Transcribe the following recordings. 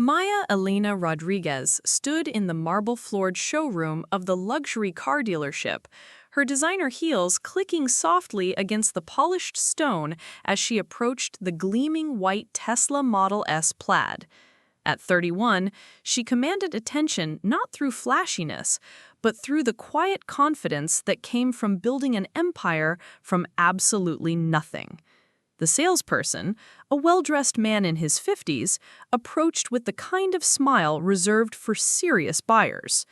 Maya Elena Rodriguez stood in the marble-floored showroom of the luxury car dealership, her designer heels clicking softly against the polished stone as she approached the gleaming white Tesla Model S Plaid. At 31, she commanded attention not through flashiness, but through the quiet confidence that came from building an empire from absolutely nothing. The salesperson, a well-dressed man in his 50s, approached with the kind of smile reserved for serious buyers.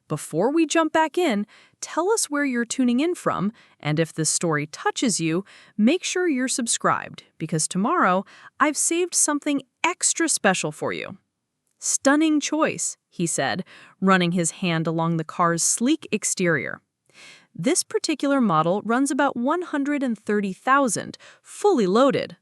Before we jump back in, tell us where you're tuning in from, and if this story touches you, make sure you're subscribed, because tomorrow I've saved something extra special for you. Stunning choice, he said, running his hand along the car's sleek exterior. This particular model runs about $130,000, fully loaded.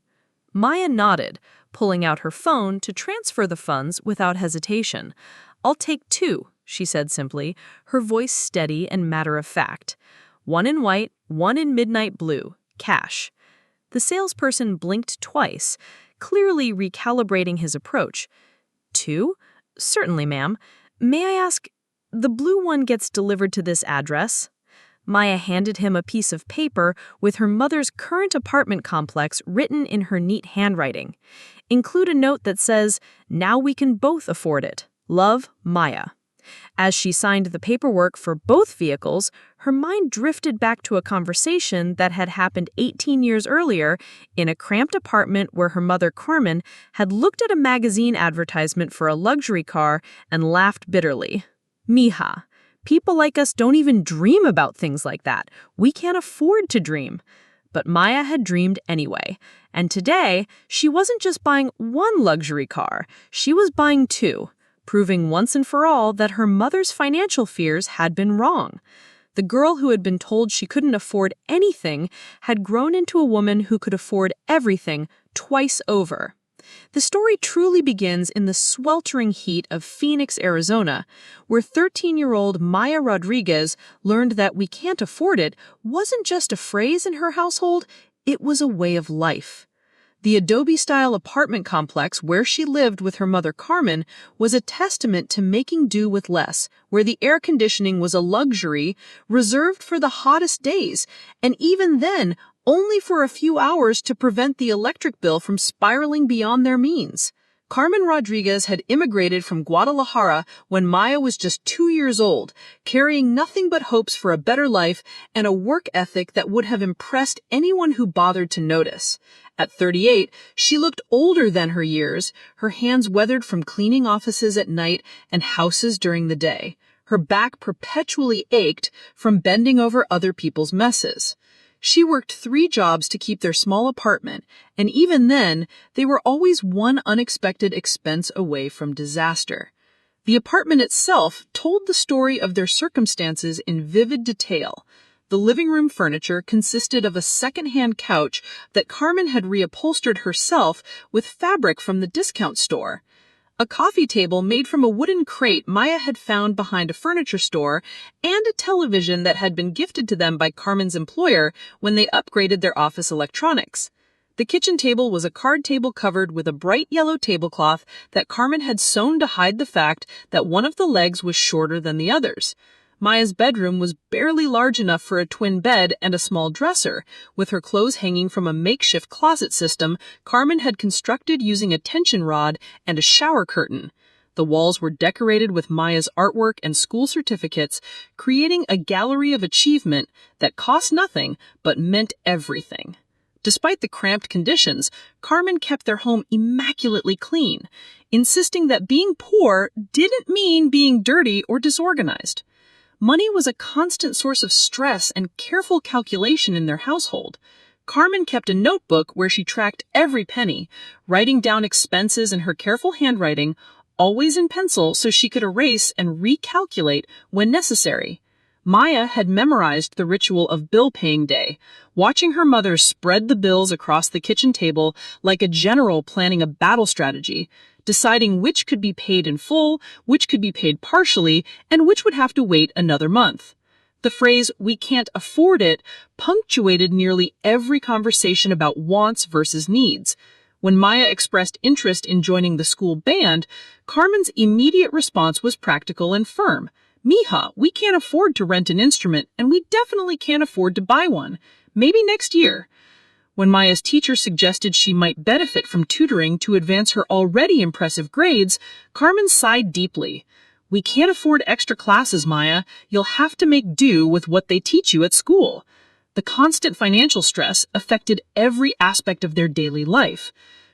Maya nodded, pulling out her phone to transfer the funds without hesitation. "I'll take two," she said simply, her voice steady and matter-of-fact. "One in white, one in midnight blue. Cash." The salesperson blinked twice, clearly recalibrating his approach. "Two? Certainly, ma'am. May I ask, the blue one gets delivered to this address?" Maya handed him a piece of paper with her mother's current apartment complex written in her neat handwriting. "Include a note that says, 'Now we can both afford it. Love, Maya.'" As she signed the paperwork for both vehicles, her mind drifted back to a conversation that had happened 18 years earlier in a cramped apartment where her mother, Carmen, had looked at a magazine advertisement for a luxury car and laughed bitterly. "Mija, people like us don't even dream about things like that. We can't afford to dream." But Maya had dreamed anyway. And today, she wasn't just buying one luxury car, she was buying two, proving once and for all that her mother's financial fears had been wrong. The girl who had been told she couldn't afford anything had grown into a woman who could afford everything twice over. The story truly begins in the sweltering heat of Phoenix, Arizona, where 13-year-old Maya Rodriguez learned that "we can't afford it" wasn't just a phrase in her household, it was a way of life. The Adobe-style apartment complex where she lived with her mother Carmen was a testament to making do with less, where the air conditioning was a luxury reserved for the hottest days, and even then, only for a few hours to prevent the electric bill from spiraling beyond their means. Carmen Rodriguez had immigrated from Guadalajara when Maya was just 2 years old, carrying nothing but hopes for a better life and a work ethic that would have impressed anyone who bothered to notice. At 38, she looked older than her years, her hands weathered from cleaning offices at night and houses during the day. Her back perpetually ached from bending over other people's messes. She worked 3 jobs to keep their small apartment, and even then, they were always one unexpected expense away from disaster. The apartment itself told the story of their circumstances in vivid detail. The living room furniture consisted of a second-hand couch that Carmen had reupholstered herself with fabric from the discount store. A coffee table made from a wooden crate Maya had found behind a furniture store, and a television that had been gifted to them by Carmen's employer when they upgraded their office electronics. The kitchen table was a card table covered with a bright yellow tablecloth that Carmen had sewn to hide the fact that one of the legs was shorter than the others. Maya's bedroom was barely large enough for a twin bed and a small dresser, with her clothes hanging from a makeshift closet system Carmen had constructed using a tension rod and a shower curtain. The walls were decorated with Maya's artwork and school certificates, creating a gallery of achievement that cost nothing but meant everything. Despite the cramped conditions, Carmen kept their home immaculately clean, insisting that being poor didn't mean being dirty or disorganized. Money was a constant source of stress and careful calculation in their household. Carmen kept a notebook where she tracked every penny, writing down expenses in her careful handwriting, always in pencil so she could erase and recalculate when necessary. Maya had memorized the ritual of bill-paying day, watching her mother spread the bills across the kitchen table like a general planning a battle strategy, deciding which could be paid in full, which could be paid partially, and which would have to wait another month. The phrase, "we can't afford it," punctuated nearly every conversation about wants versus needs. When Maya expressed interest in joining the school band, Carmen's immediate response was practical and firm. Mija, we can't afford to rent an instrument, and we definitely can't afford to buy one. Maybe next year. When Maya's teacher suggested she might benefit from tutoring to advance her already impressive grades, Carmen sighed deeply. We can't afford extra classes, Maya. You'll have to make do with what they teach you at school. The constant financial stress affected every aspect of their daily life.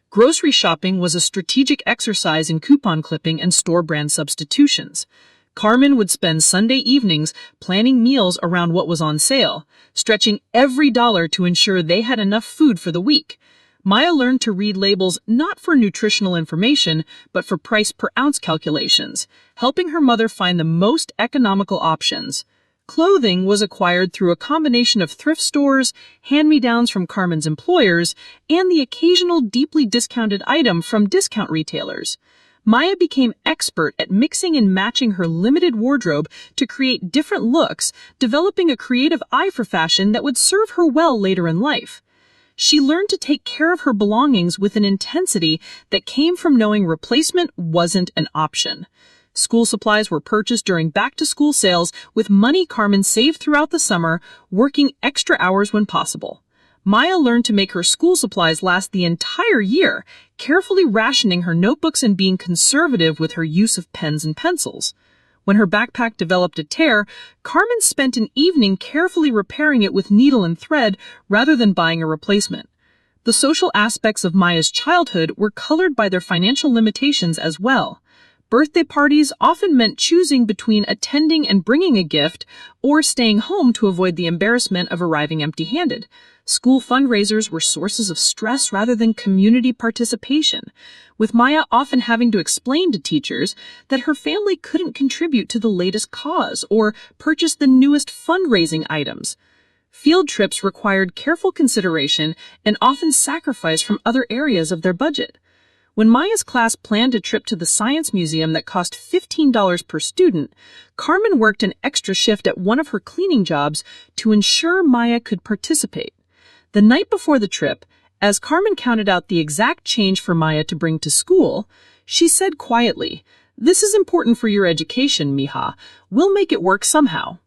Grocery shopping was a strategic exercise in coupon clipping and store brand substitutions. Carmen would spend Sunday evenings planning meals around what was on sale, stretching every dollar to ensure they had enough food for the week. Maya learned to read labels not for nutritional information, but for price per ounce calculations, helping her mother find the most economical options. Clothing was acquired through a combination of thrift stores, hand-me-downs from Carmen's employers, and the occasional deeply discounted item from discount retailers. Maya became expert at mixing and matching her limited wardrobe to create different looks, developing a creative eye for fashion that would serve her well later in life. She learned to take care of her belongings with an intensity that came from knowing replacement wasn't an option. School supplies were purchased during back-to-school sales with money Carmen saved throughout the summer, working extra hours when possible. Maya learned to make her school supplies last the entire year, carefully rationing her notebooks and being conservative with her use of pens and pencils. When her backpack developed a tear, Carmen spent an evening carefully repairing it with needle and thread rather than buying a replacement. The social aspects of Maya's childhood were colored by their financial limitations as well. Birthday parties often meant choosing between attending and bringing a gift or staying home to avoid the embarrassment of arriving empty-handed. School fundraisers were sources of stress rather than community participation, with Maya often having to explain to teachers that her family couldn't contribute to the latest cause or purchase the newest fundraising items. Field trips required careful consideration and often sacrifice from other areas of their budget. When Maya's class planned a trip to the Science Museum that cost $15 per student, Carmen worked an extra shift at one of her cleaning jobs to ensure Maya could participate. The night before the trip, as Carmen counted out the exact change for Maya to bring to school, she said quietly, "This is important for your education, Mija. We'll make it work somehow."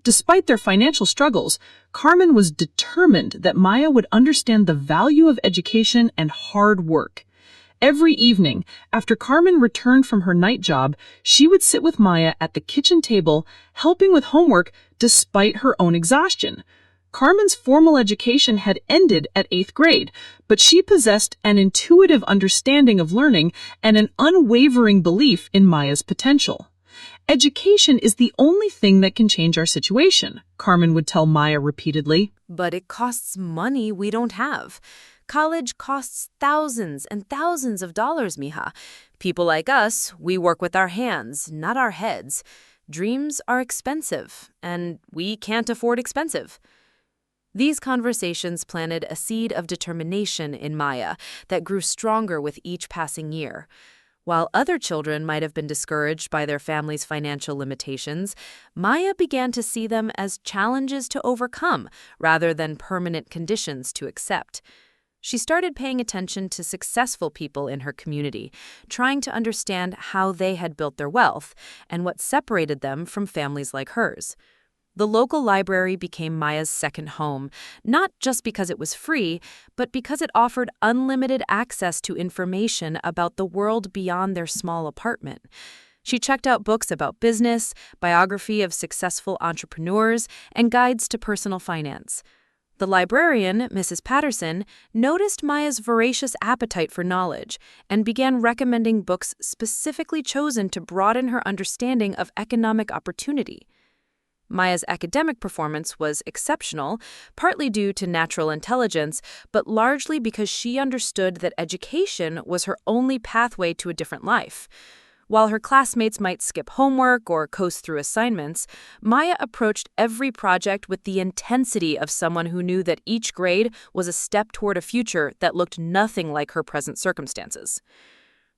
Despite their financial struggles, Carmen was determined that Maya would understand the value of education and hard work. Every evening, after Carmen returned from her night job, she would sit with Maya at the kitchen table, helping with homework despite her own exhaustion. Carmen's formal education had ended at 8th grade, but she possessed an intuitive understanding of learning and an unwavering belief in Maya's potential. "Education is the only thing that can change our situation," Carmen would tell Maya repeatedly. "But it costs money we don't have. College costs thousands and thousands of dollars, Mija. People like us, we work with our hands, not our heads. Dreams are expensive, and we can't afford expensive." These conversations planted a seed of determination in Maya that grew stronger with each passing year. While other children might have been discouraged by their family's financial limitations, Maya began to see them as challenges to overcome rather than permanent conditions to accept. She started paying attention to successful people in her community, trying to understand how they had built their wealth and what separated them from families like hers. The local library became Maya's second home, not just because it was free, but because it offered unlimited access to information about the world beyond their small apartment. She checked out books about business, biography of successful entrepreneurs, and guides to personal finance. The librarian, Mrs. Patterson, noticed Maya's voracious appetite for knowledge and began recommending books specifically chosen to broaden her understanding of economic opportunity. Maya's academic performance was exceptional, partly due to natural intelligence, but largely because she understood that education was her only pathway to a different life. While her classmates might skip homework or coast through assignments, Maya approached every project with the intensity of someone who knew that each grade was a step toward a future that looked nothing like her present circumstances.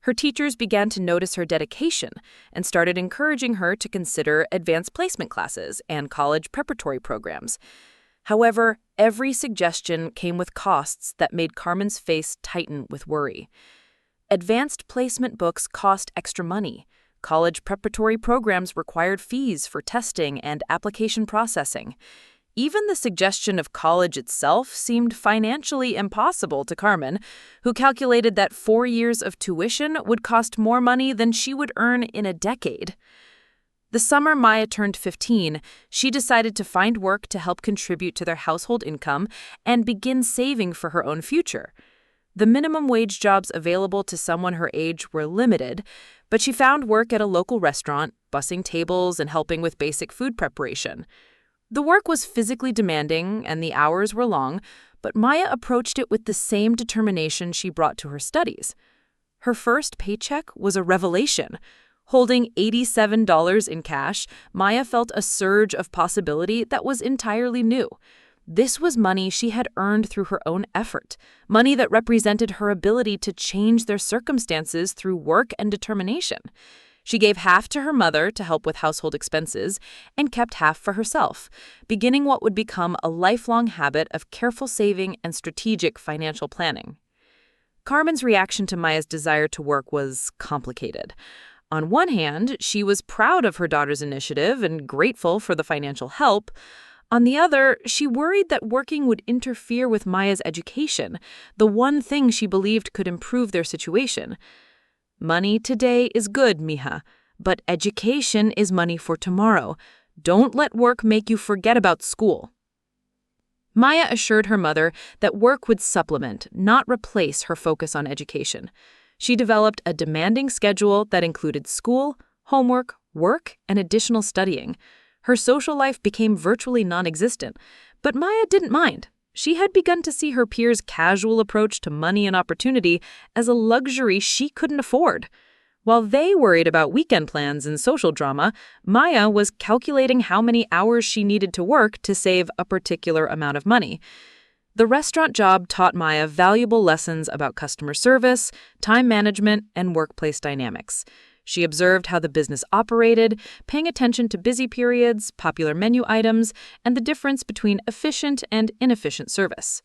Her teachers began to notice her dedication and started encouraging her to consider advanced placement classes and college preparatory programs. However, every suggestion came with costs that made Carmen's face tighten with worry. Advanced placement books cost extra money. College preparatory programs required fees for testing and application processing. Even the suggestion of college itself seemed financially impossible to Carmen, who calculated that 4 years of tuition would cost more money than she would earn in a decade. The summer Maya turned 15, she decided to find work to help contribute to their household income and begin saving for her own future. The minimum wage jobs available to someone her age were limited, but she found work at a local restaurant, bussing tables and helping with basic food preparation. The work was physically demanding and the hours were long, but Maya approached it with the same determination she brought to her studies. Her first paycheck was a revelation. Holding $87 in cash, Maya felt a surge of possibility that was entirely new. This was money she had earned through her own effort, money that represented her ability to change their circumstances through work and determination. She gave half to her mother to help with household expenses and kept half for herself, beginning what would become a lifelong habit of careful saving and strategic financial planning. Carmen's reaction to Maya's desire to work was complicated. On one hand, she was proud of her daughter's initiative and grateful for the financial help. On the other, she worried that working would interfere with Maya's education, the one thing she believed could improve their situation. Money today is good, mija, but education is money for tomorrow. Don't let work make you forget about school. Maya assured her mother that work would supplement, not replace her focus on education. She developed a demanding schedule that included school, homework, work, and additional studying. Her social life became virtually non-existent, but Maya didn't mind. She had begun to see her peers' casual approach to money and opportunity as a luxury she couldn't afford. While they worried about weekend plans and social drama, Maya was calculating how many hours she needed to work to save a particular amount of money. The restaurant job taught Maya valuable lessons about customer service, time management, and workplace dynamics. She observed how the business operated, paying attention to busy periods, popular menu items, and the difference between efficient and inefficient service.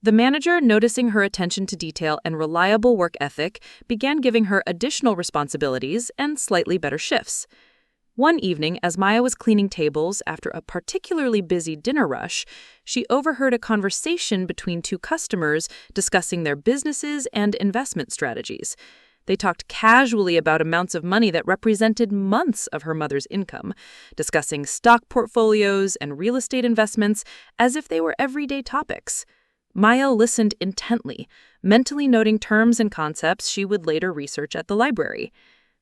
The manager, noticing her attention to detail and reliable work ethic, began giving her additional responsibilities and slightly better shifts. One evening, as Maya was cleaning tables after a particularly busy dinner rush, she overheard a conversation between two customers discussing their businesses and investment strategies. They talked casually about amounts of money that represented months of her mother's income, discussing stock portfolios and real estate investments as if they were everyday topics. Maya listened intently, mentally noting terms and concepts she would later research at the library.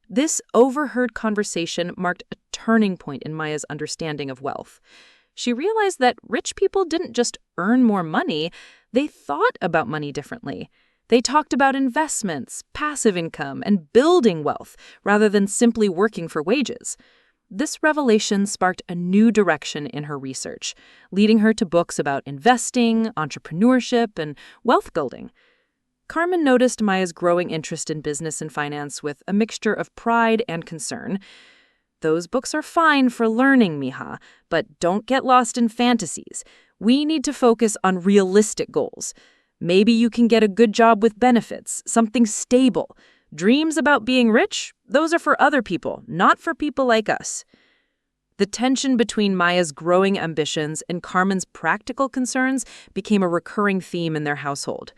This overheard conversation marked a turning point in Maya's understanding of wealth. She realized that rich people didn't just earn more money, they thought about money differently. They talked about investments, passive income, and building wealth rather than simply working for wages. This revelation sparked a new direction in her research, leading her to books about investing, entrepreneurship, and wealth building. Carmen noticed Maya's growing interest in business and finance with a mixture of pride and concern. Those books are fine for learning, mija, but don't get lost in fantasies. We need to focus on realistic goals. Maybe you can get a good job with benefits, something stable. Dreams about being rich, those are for other people, not for people like us. The tension between Maya's growing ambitions and Carmen's practical concerns became a recurring theme in their household.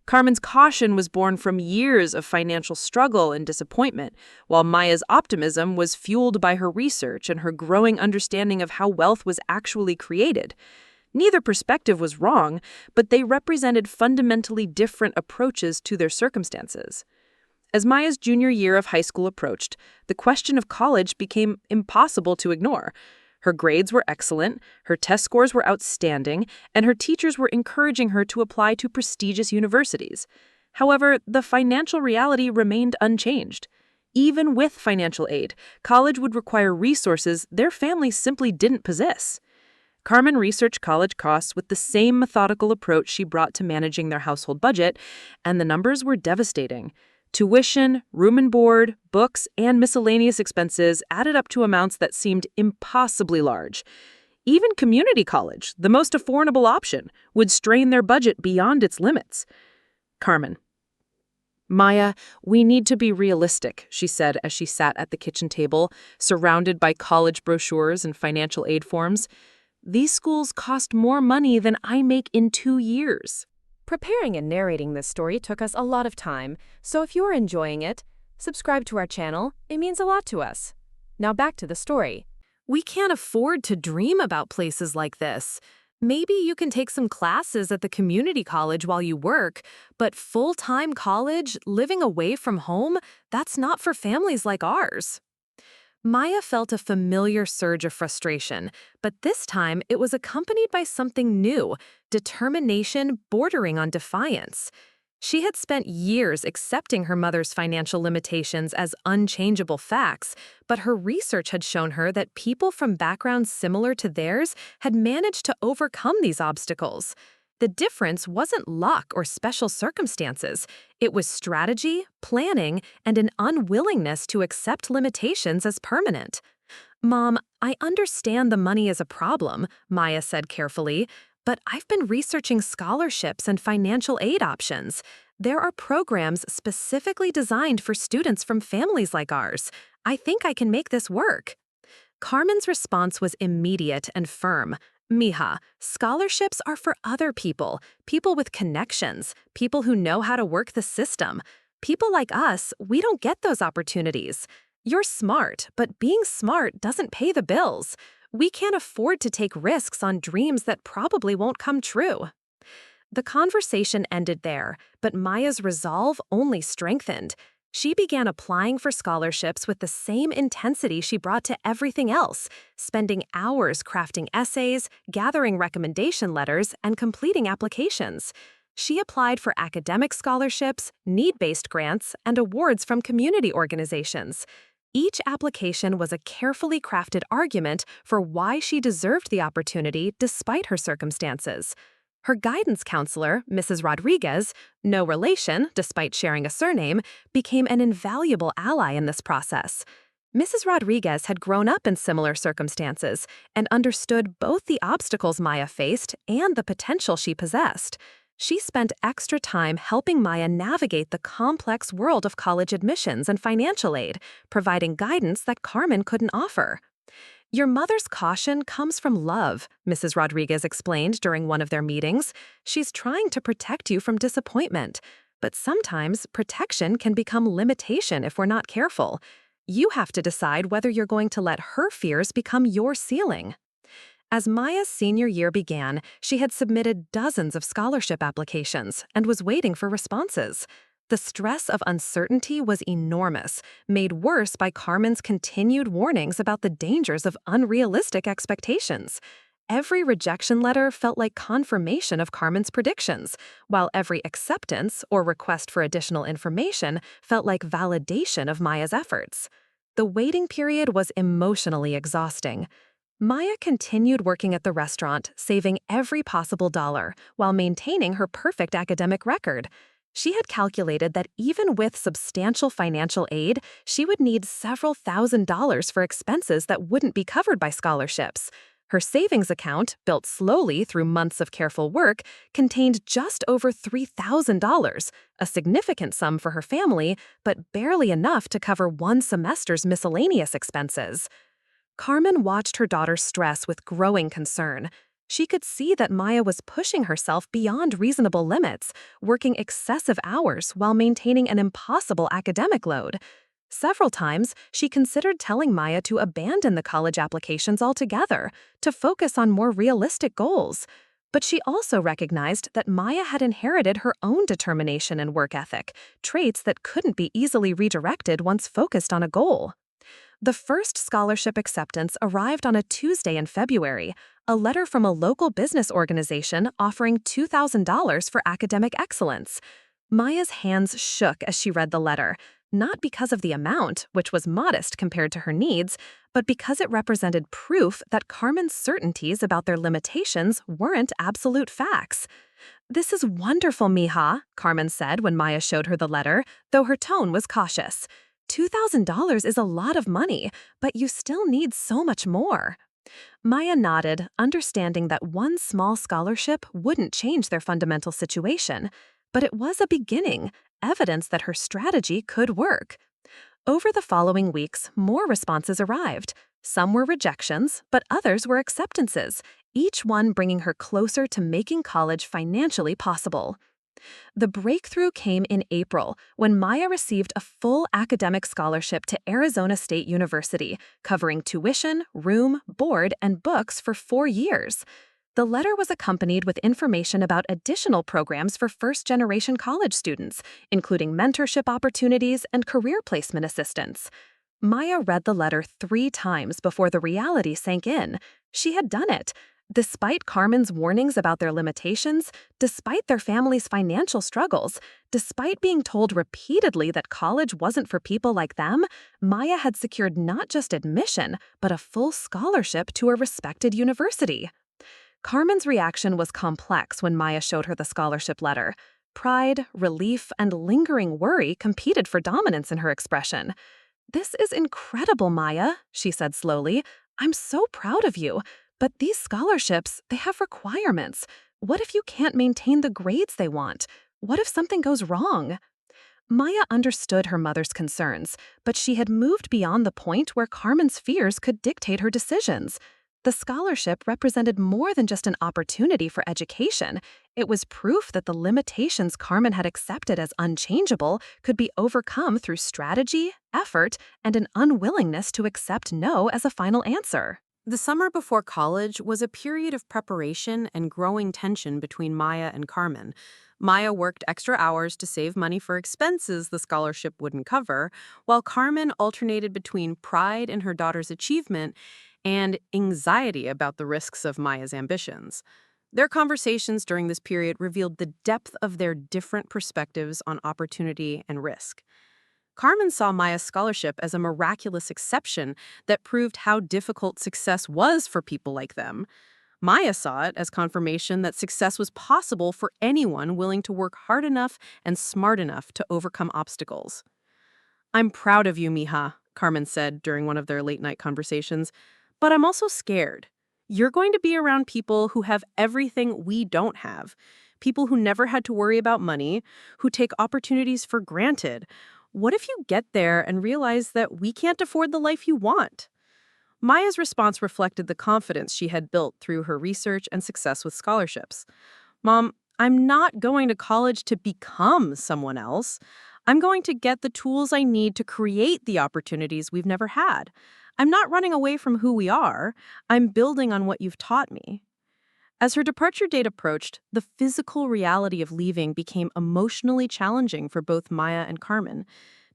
Carmen's caution was born from years of financial struggle and disappointment, while Maya's optimism was fueled by her research and her growing understanding of how wealth was actually created. Neither perspective was wrong, but they represented fundamentally different approaches to their circumstances. As Maya's junior year of high school approached, the question of college became impossible to ignore. Her grades were excellent, her test scores were outstanding, and her teachers were encouraging her to apply to prestigious universities. However, the financial reality remained unchanged. Even with financial aid, college would require resources their family simply didn't possess. Carmen researched college costs with the same methodical approach she brought to managing their household budget, and the numbers were devastating. Tuition, room and board, books, and miscellaneous expenses added up to amounts that seemed impossibly large. Even community college, the most affordable option, would strain their budget beyond its limits. Carmen. Maya, we need to be realistic, she said as she sat at the kitchen table, surrounded by college brochures and financial aid forms. These schools cost more money than I make in 2 years. Preparing and narrating this story took us a lot of time, so if you're enjoying it, subscribe to our channel. It means a lot to us. Now back to the story. We can't afford to dream about places like this. Maybe you can take some classes at the community college while you work, but full-time college, living away from home, that's not for families like ours. Maya felt a familiar surge of frustration, but this time it was accompanied by something new, determination bordering on defiance. She had spent years accepting her mother's financial limitations as unchangeable facts, but her research had shown her that people from backgrounds similar to theirs had managed to overcome these obstacles. The difference wasn't luck or special circumstances. It was strategy, planning, and an unwillingness to accept limitations as permanent. "Mom, I understand the money is a problem," Maya said carefully, "but I've been researching scholarships and financial aid options. There are programs specifically designed for students from families like ours. I think I can make this work." Carmen's response was immediate and firm. "Mija, scholarships are for other people, people with connections, people who know how to work the system. People like us, we don't get those opportunities. You're smart, but being smart doesn't pay the bills. We can't afford to take risks on dreams that probably won't come true." The conversation ended there, but Maya's resolve only strengthened. She began applying for scholarships with the same intensity she brought to everything else, spending hours crafting essays, gathering recommendation letters, and completing applications. She applied for academic scholarships, need-based grants, and awards from community organizations. Each application was a carefully crafted argument for why she deserved the opportunity despite her circumstances. Her guidance counselor, Mrs. Rodriguez, no relation despite sharing a surname, became an invaluable ally in this process. Mrs. Rodriguez had grown up in similar circumstances and understood both the obstacles Maya faced and the potential she possessed. She spent extra time helping Maya navigate the complex world of college admissions and financial aid, providing guidance that Carmen couldn't offer. "Your mother's caution comes from love," Mrs. Rodriguez explained during one of their meetings. "She's trying to protect you from disappointment. But sometimes protection can become limitation if we're not careful. You have to decide whether you're going to let her fears become your ceiling." As Maya's senior year began, she had submitted dozens of scholarship applications and was waiting for responses. The stress of uncertainty was enormous, made worse by Carmen's continued warnings about the dangers of unrealistic expectations. Every rejection letter felt like confirmation of Carmen's predictions, while every acceptance or request for additional information felt like validation of Maya's efforts. The waiting period was emotionally exhausting. Maya continued working at the restaurant, saving every possible dollar, while maintaining her perfect academic record. She had calculated that even with substantial financial aid, she would need several $1,000s for expenses that wouldn't be covered by scholarships. Her savings account, built slowly through months of careful work, contained just over $3,000, a significant sum for her family, but barely enough to cover one semester's miscellaneous expenses. Carmen watched her daughter's stress with growing concern. She could see that Maya was pushing herself beyond reasonable limits, working excessive hours while maintaining an impossible academic load. Several times, she considered telling Maya to abandon the college applications altogether, to focus on more realistic goals. But she also recognized that Maya had inherited her own determination and work ethic, traits that couldn't be easily redirected once focused on a goal. The first scholarship acceptance arrived on a Tuesday in February, a letter from a local business organization offering $2,000 for academic excellence. Maya's hands shook as she read the letter, not because of the amount, which was modest compared to her needs, but because it represented proof that Carmen's certainties about their limitations weren't absolute facts. "This is wonderful, Mija," Carmen said when Maya showed her the letter, though her tone was cautious. $2,000 is a lot of money, but you still need so much more. Maya nodded, understanding that one small scholarship wouldn't change their fundamental situation. But it was a beginning, evidence that her strategy could work. Over the following weeks, more responses arrived. Some were rejections, but others were acceptances, each one bringing her closer to making college financially possible. The breakthrough came in April when Maya received a full academic scholarship to Arizona State University, covering tuition, room, board, and books for 4 years. The letter was accompanied with information about additional programs for first-generation college students, including mentorship opportunities and career placement assistance. Maya read the letter 3 times before the reality sank in. She had done it. Despite Carmen's warnings about their limitations, despite their family's financial struggles, despite being told repeatedly that college wasn't for people like them, Maya had secured not just admission, but a full scholarship to a respected university. Carmen's reaction was complex when Maya showed her the scholarship letter. Pride, relief, and lingering worry competed for dominance in her expression. "This is incredible, Maya," she said slowly. "I'm so proud of you. But these scholarships, they have requirements. What if you can't maintain the grades they want? What if something goes wrong?" Maya understood her mother's concerns, but she had moved beyond the point where Carmen's fears could dictate her decisions. The scholarship represented more than just an opportunity for education. It was proof that the limitations Carmen had accepted as unchangeable could be overcome through strategy, effort, and an unwillingness to accept no as a final answer. The summer before college was a period of preparation and growing tension between Maya and Carmen. Maya worked extra hours to save money for expenses the scholarship wouldn't cover, while Carmen alternated between pride in her daughter's achievement and anxiety about the risks of Maya's ambitions. Their conversations during this period revealed the depth of their different perspectives on opportunity and risk. Carmen saw Maya's scholarship as a miraculous exception that proved how difficult success was for people like them. Maya saw it as confirmation that success was possible for anyone willing to work hard enough and smart enough to overcome obstacles. "I'm proud of you, mija," Carmen said during one of their late-night conversations, "but I'm also scared. You're going to be around people who have everything we don't have, people who never had to worry about money, who take opportunities for granted. What if you get there and realize that we can't afford the life you want?" Maya's response reflected the confidence she had built through her research and success with scholarships. "Mom, I'm not going to college to become someone else. I'm going to get the tools I need to create the opportunities we've never had. I'm not running away from who we are. I'm building on what you've taught me." As her departure date approached, the physical reality of leaving became emotionally challenging for both Maya and Carmen.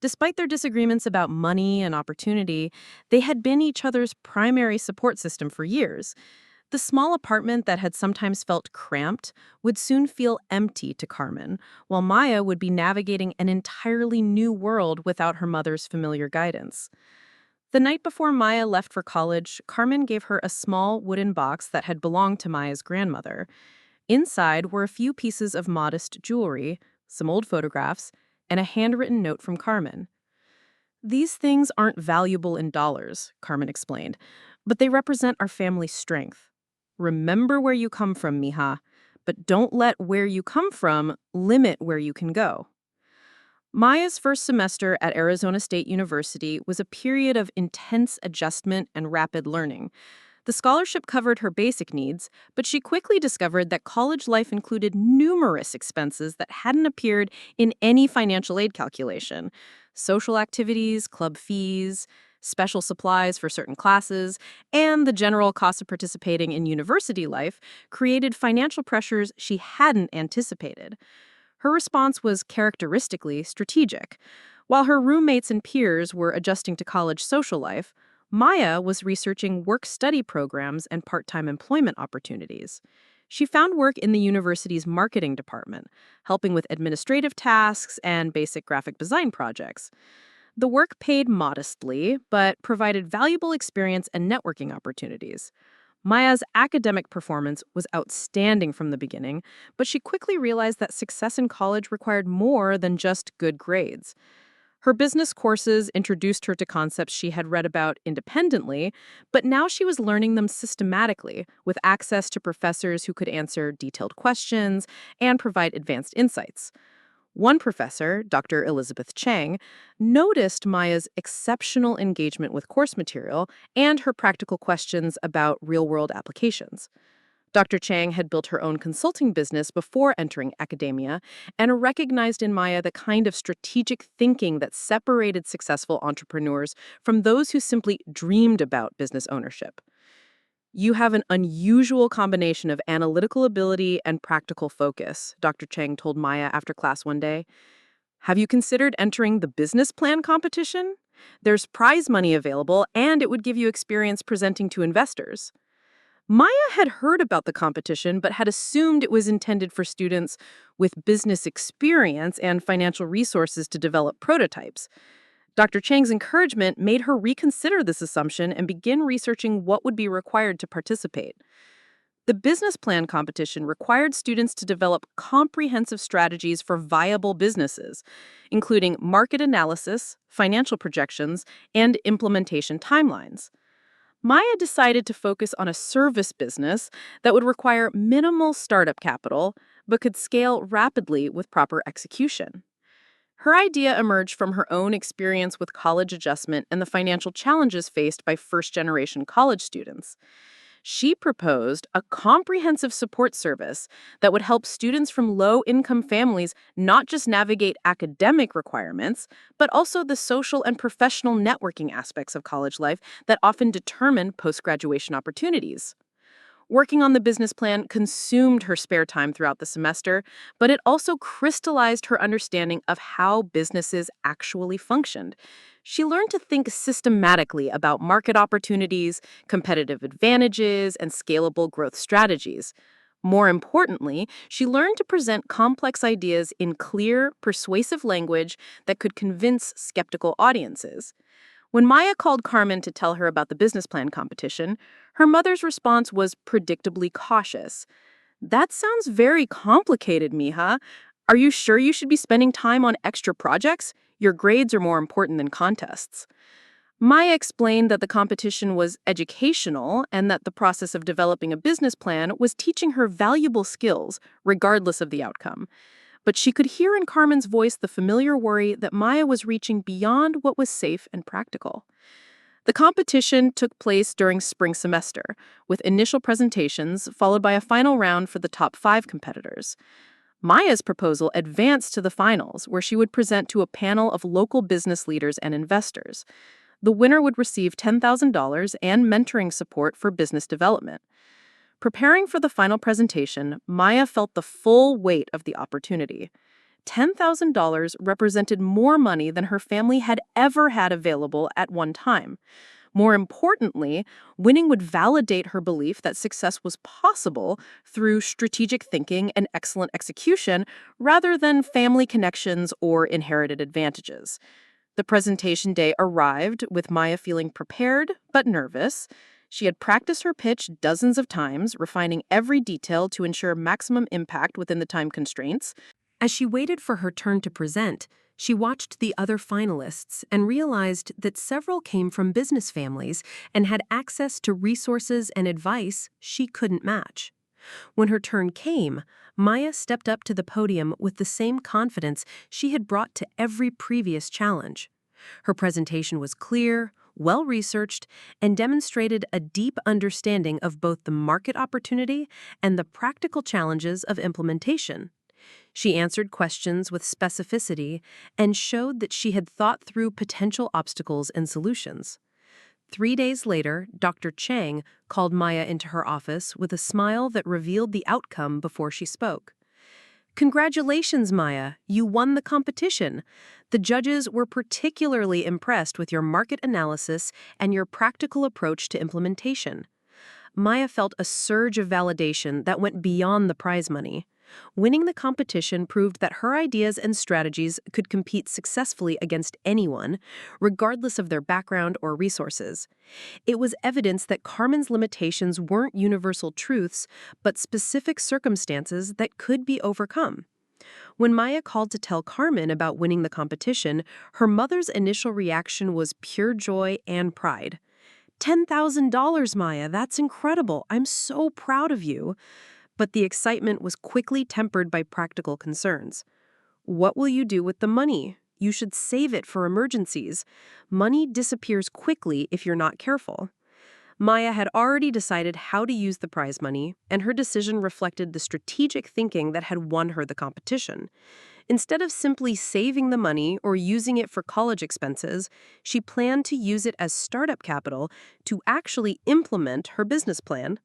Despite their disagreements about money and opportunity, they had been each other's primary support system for years. The small apartment that had sometimes felt cramped would soon feel empty to Carmen, while Maya would be navigating an entirely new world without her mother's familiar guidance. The night before Maya left for college, Carmen gave her a small wooden box that had belonged to Maya's grandmother. Inside were a few pieces of modest jewelry, some old photographs, and a handwritten note from Carmen. "These things aren't valuable in dollars," Carmen explained, "but they represent our family's strength. Remember where you come from, mija, but don't let where you come from limit where you can go." Maya's first semester at Arizona State University was a period of intense adjustment and rapid learning. The scholarship covered her basic needs, but she quickly discovered that college life included numerous expenses that hadn't appeared in any financial aid calculation. Social activities, club fees, special supplies for certain classes, and the general cost of participating in university life created financial pressures she hadn't anticipated. Her response was characteristically strategic. While her roommates and peers were adjusting to college social life, Maya was researching work-study programs and part-time employment opportunities. She found work in the university's marketing department, helping with administrative tasks and basic graphic design projects. The work paid modestly, but provided valuable experience and networking opportunities. Maya's academic performance was outstanding from the beginning, but she quickly realized that success in college required more than just good grades. Her business courses introduced her to concepts she had read about independently, but now she was learning them systematically, with access to professors who could answer detailed questions and provide advanced insights. One professor, Dr. Elizabeth Chang, noticed Maya's exceptional engagement with course material and her practical questions about real-world applications. Dr. Chang had built her own consulting business before entering academia and recognized in Maya the kind of strategic thinking that separated successful entrepreneurs from those who simply dreamed about business ownership. You have an unusual combination of analytical ability and practical focus, Dr. Chang told Maya after class one day. Have you considered entering the business plan competition? There's prize money available, and it would give you experience presenting to investors. Maya had heard about the competition but had assumed it was intended for students with business experience and financial resources to develop prototypes. Dr. Chang's encouragement made her reconsider this assumption and begin researching what would be required to participate. The business plan competition required students to develop comprehensive strategies for viable businesses, including market analysis, financial projections, and implementation timelines. Maya decided to focus on a service business that would require minimal startup capital but could scale rapidly with proper execution. Her idea emerged from her own experience with college adjustment and the financial challenges faced by first-generation college students. She proposed a comprehensive support service that would help students from low-income families not just navigate academic requirements, but also the social and professional networking aspects of college life that often determine post-graduation opportunities. Working on the business plan consumed her spare time throughout the semester, but it also crystallized her understanding of how businesses actually functioned. She learned to think systematically about market opportunities, competitive advantages, and scalable growth strategies. More importantly, she learned to present complex ideas in clear, persuasive language that could convince skeptical audiences. When Maya called Carmen to tell her about the business plan competition, her mother's response was predictably cautious. "That sounds very complicated, mija. Are you sure you should be spending time on extra projects? Your grades are more important than contests." Maya explained that the competition was educational and that the process of developing a business plan was teaching her valuable skills, regardless of the outcome. But she could hear in Carmen's voice the familiar worry that Maya was reaching beyond what was safe and practical. The competition took place during spring semester, with initial presentations followed by a final round for the top 5 competitors. Maya's proposal advanced to the finals, where she would present to a panel of local business leaders and investors. The winner would receive $10,000 and mentoring support for business development. Preparing for the final presentation, Maya felt the full weight of the opportunity. $10,000 represented more money than her family had ever had available at one time. More importantly, winning would validate her belief that success was possible through strategic thinking and excellent execution rather than family connections or inherited advantages. The presentation day arrived with Maya feeling prepared but nervous. She had practiced her pitch dozens of times, refining every detail to ensure maximum impact within the time constraints. As she waited for her turn to present, she watched the other finalists and realized that several came from business families and had access to resources and advice she couldn't match. When her turn came, Maya stepped up to the podium with the same confidence she had brought to every previous challenge. Her presentation was clear, well-researched, and demonstrated a deep understanding of both the market opportunity and the practical challenges of implementation. She answered questions with specificity and showed that she had thought through potential obstacles and solutions. 3 days later, Dr. Chang called Maya into her office with a smile that revealed the outcome before she spoke. "Congratulations, Maya. You won the competition. The judges were particularly impressed with your market analysis and your practical approach to implementation." Maya felt a surge of validation that went beyond the prize money. Winning the competition proved that her ideas and strategies could compete successfully against anyone, regardless of their background or resources. It was evidence that Carmen's limitations weren't universal truths, but specific circumstances that could be overcome. When Maya called to tell Carmen about winning the competition, her mother's initial reaction was pure joy and pride. $10,000, Maya, that's incredible. I'm so proud of you. But the excitement was quickly tempered by practical concerns. What will you do with the money? You should save it for emergencies. Money disappears quickly if you're not careful. Maya had already decided how to use the prize money, and her decision reflected the strategic thinking that had won her the competition. Instead of simply saving the money or using it for college expenses, she planned to use it as startup capital to actually implement her business plan.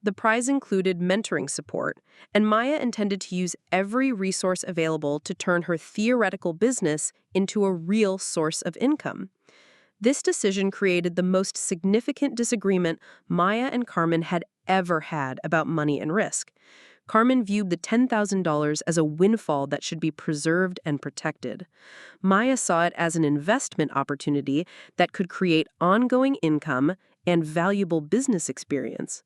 The prize included mentoring support, and Maya intended to use every resource available to turn her theoretical business into a real source of income. This decision created the most significant disagreement Maya and Carmen had ever had about money and risk. Carmen viewed the $10,000 as a windfall that should be preserved and protected. Maya saw it as an investment opportunity that could create ongoing income and valuable business experience.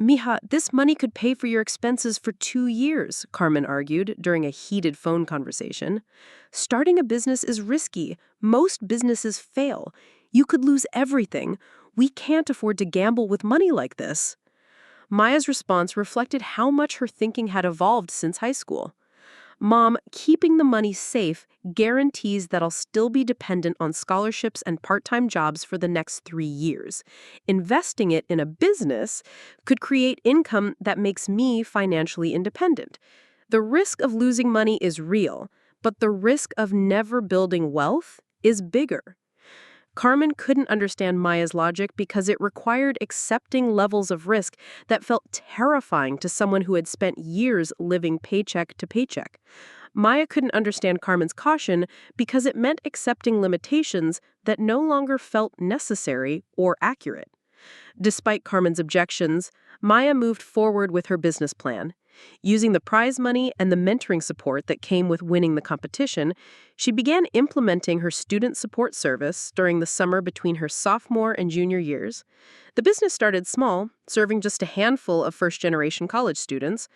Mija, this money could pay for your expenses for 2 years, Carmen argued during a heated phone conversation. Starting a business is risky. Most businesses fail. You could lose everything. We can't afford to gamble with money like this. Maya's response reflected how much her thinking had evolved since high school. Mom, keeping the money safe guarantees that I'll still be dependent on scholarships and part-time jobs for the next 3 years. Investing it in a business could create income that makes me financially independent. The risk of losing money is real, but the risk of never building wealth is bigger. Carmen couldn't understand Maya's logic because it required accepting levels of risk that felt terrifying to someone who had spent years living paycheck to paycheck. Maya couldn't understand Carmen's caution because it meant accepting limitations that no longer felt necessary or accurate. Despite Carmen's objections, Maya moved forward with her business plan. Using the prize money and the mentoring support that came with winning the competition, she began implementing her student support service during the summer between her sophomore and junior years. The business started small, serving just a handful of first-generation college students,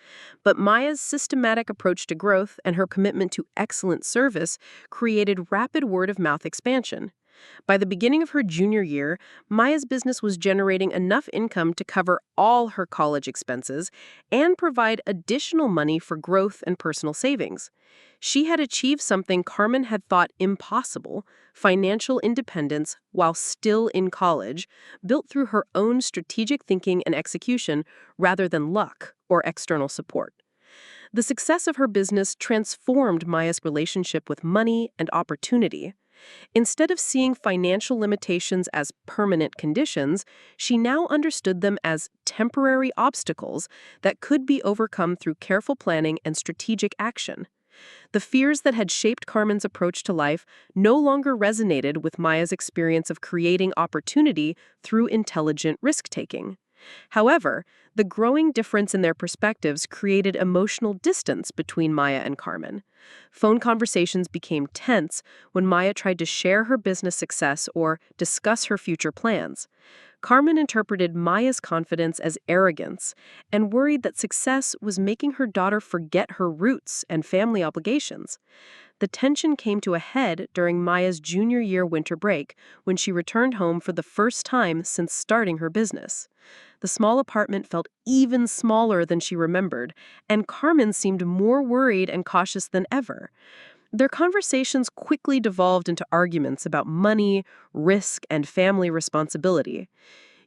but Maya's systematic approach to growth and her commitment to excellent service created rapid word-of-mouth expansion. By the beginning of her junior year, Maya's business was generating enough income to cover all her college expenses and provide additional money for growth and personal savings. She had achieved something Carmen had thought impossible, financial independence while still in college, built through her own strategic thinking and execution rather than luck or external support. The success of her business transformed Maya's relationship with money and opportunity. Instead of seeing financial limitations as permanent conditions, she now understood them as temporary obstacles that could be overcome through careful planning and strategic action. The fears that had shaped Carmen's approach to life no longer resonated with Maya's experience of creating opportunity through intelligent risk-taking. However, the growing difference in their perspectives created emotional distance between Maya and Carmen. Phone conversations became tense when Maya tried to share her business success or discuss her future plans. Carmen interpreted Maya's confidence as arrogance and worried that success was making her daughter forget her roots and family obligations. The tension came to a head during Maya's junior year winter break when she returned home for the first time since starting her business. The small apartment felt even smaller than she remembered, and Carmen seemed more worried and cautious than ever. Their conversations quickly devolved into arguments about money, risk, and family responsibility.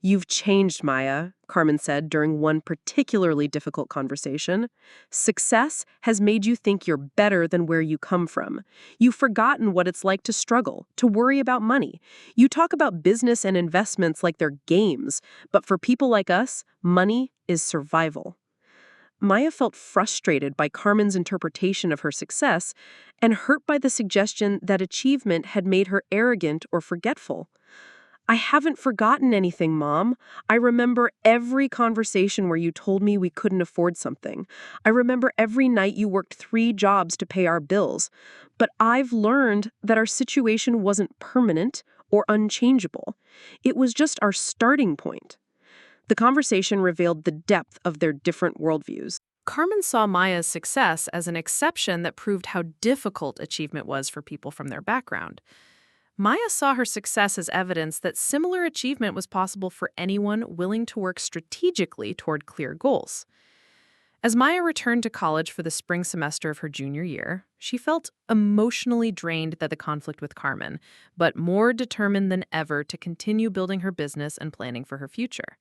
"You've changed, Maya," Carmen said during one particularly difficult conversation. "Success has made you think you're better than where you come from. You've forgotten what it's like to struggle, to worry about money. You talk about business and investments like they're games, but for people like us, money is survival." Maya felt frustrated by Carmen's interpretation of her success and hurt by the suggestion that achievement had made her arrogant or forgetful. "I haven't forgotten anything, Mom. I remember every conversation where you told me we couldn't afford something. I remember every night you worked 3 jobs to pay our bills. But I've learned that our situation wasn't permanent or unchangeable. It was just our starting point." The conversation revealed the depth of their different worldviews. Carmen saw Maya's success as an exception that proved how difficult achievement was for people from their background. Maya saw her success as evidence that similar achievement was possible for anyone willing to work strategically toward clear goals. As Maya returned to college for the spring semester of her junior year, she felt emotionally drained by the conflict with Carmen, but more determined than ever to continue building her business and planning for her future.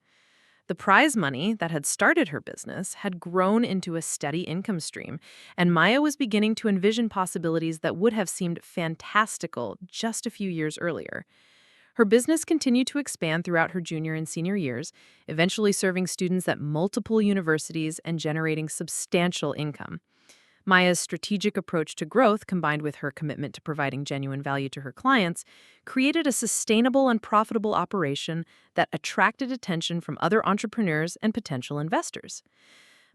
The prize money that had started her business had grown into a steady income stream, and Maya was beginning to envision possibilities that would have seemed fantastical just a few years earlier. Her business continued to expand throughout her junior and senior years, eventually serving students at multiple universities and generating substantial income. Maya's strategic approach to growth, combined with her commitment to providing genuine value to her clients, created a sustainable and profitable operation that attracted attention from other entrepreneurs and potential investors.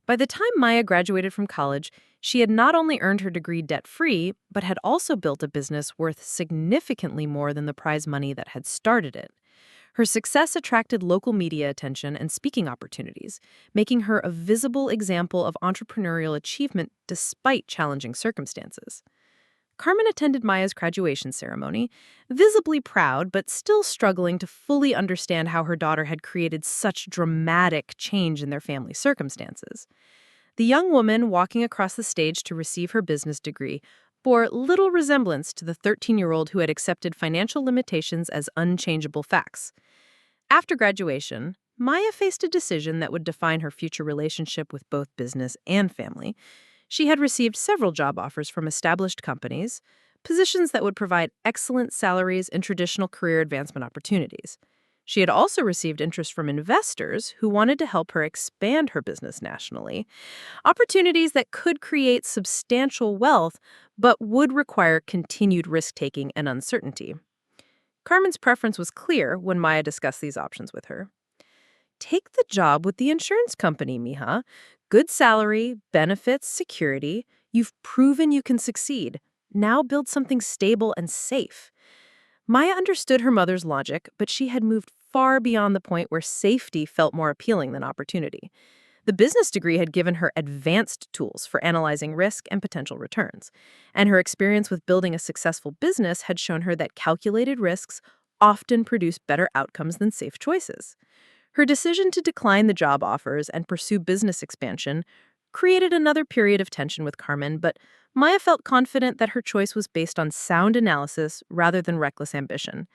By the time Maya graduated from college, she had not only earned her degree debt-free, but had also built a business worth significantly more than the prize money that had started it. Her success attracted local media attention and speaking opportunities, making her a visible example of entrepreneurial achievement despite challenging circumstances. Carmen attended Maya's graduation ceremony, visibly proud but still struggling to fully understand how her daughter had created such dramatic change in their family circumstances. The young woman walking across the stage to receive her business degree bore little resemblance to the 13-year-old who had accepted financial limitations as unchangeable facts. After graduation, Maya faced a decision that would define her future relationship with both business and family. She had received several job offers from established companies, positions that would provide excellent salaries and traditional career advancement opportunities. She had also received interest from investors who wanted to help her expand her business nationally, opportunities that could create substantial wealth but would require continued risk-taking and uncertainty. Carmen's preference was clear when Maya discussed these options with her. Take the job with the insurance company, mija. Good salary, benefits, security. You've proven you can succeed. Now build something stable and safe. Maya understood her mother's logic, but she had moved far beyond the point where safety felt more appealing than opportunity. The business degree had given her advanced tools for analyzing risk and potential returns, and her experience with building a successful business had shown her that calculated risks often produce better outcomes than safe choices. Her decision to decline the job offers and pursue business expansion created another period of tension with Carmen, but Maya felt confident that her choice was based on sound analysis rather than reckless ambition.